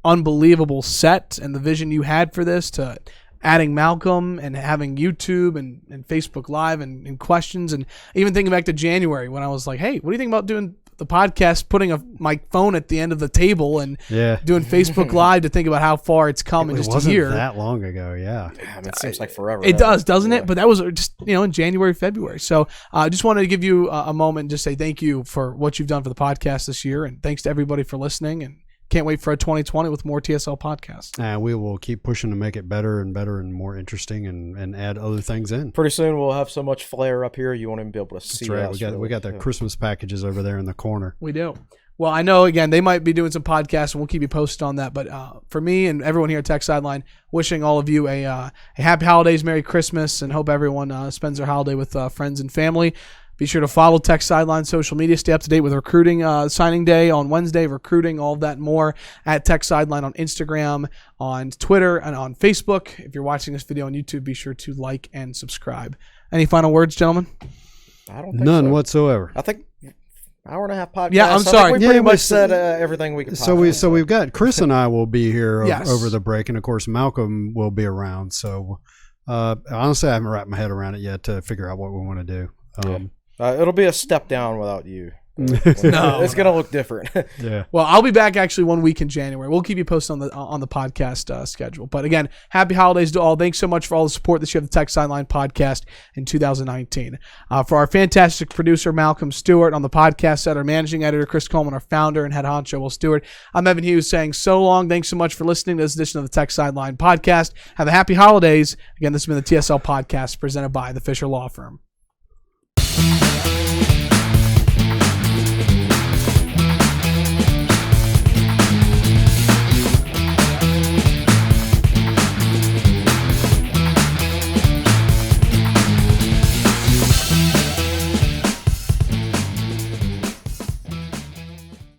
unbelievable set and the vision you had for this, to adding Malcolm and having YouTube and Facebook Live and questions, and even thinking back to January when I was like, hey, what do you think about doing the podcast, putting my phone at the end of the table and doing Facebook Live, to think about how far it's come in just a year. It wasn't that long ago, yeah. It seems like forever. It does, doesn't it? But that was just, in January, February. So I just wanted to give you a moment and just say thank you for what you've done for the podcast this year, and thanks to everybody for listening, and can't wait for a 2020 with more TSL podcasts. We will keep pushing to make it better and more interesting, and add other things in. Pretty soon we'll have so much flair up here you won't even be able to see That's right. us. We got the Christmas packages over there in the corner. We do. Well, I know, again, they might be doing some podcasts, and we'll keep you posted on that. But for me and everyone here at Tech Sideline, wishing all of you a happy holidays, Merry Christmas, and hope everyone spends their holiday with friends and family. Be sure to follow Tech Sideline social media. Stay up to date with recruiting signing day on Wednesday, recruiting, all of that and more at Tech Sideline on Instagram, on Twitter, and on Facebook. If you're watching this video on YouTube, be sure to like and subscribe. Any final words, gentlemen? I don't think None so. whatsoever. I think hour and a half podcast. Yeah, I'm sorry. I think we pretty much said everything we could possibly So we've got Chris and I will be here Yes. over the break, and of course Malcolm will be around. So honestly, I haven't wrapped my head around it yet to figure out what we want to do. It'll be a step down without you. No, it's going to look different. Yeah. Well, I'll be back actually 1 week in January. We'll keep you posted on the podcast schedule. But again, happy holidays to all. Thanks so much for all the support that you have the Tech Sideline podcast in 2019. For our fantastic producer, Malcolm Stewart, on the podcast set, our managing editor, Chris Coleman, our founder and head honcho, Will Stewart, I'm Evan Hughes saying so long. Thanks so much for listening to this edition of the Tech Sideline podcast. Have a happy holidays. Again, this has been the TSL podcast presented by the Fisher Law Firm.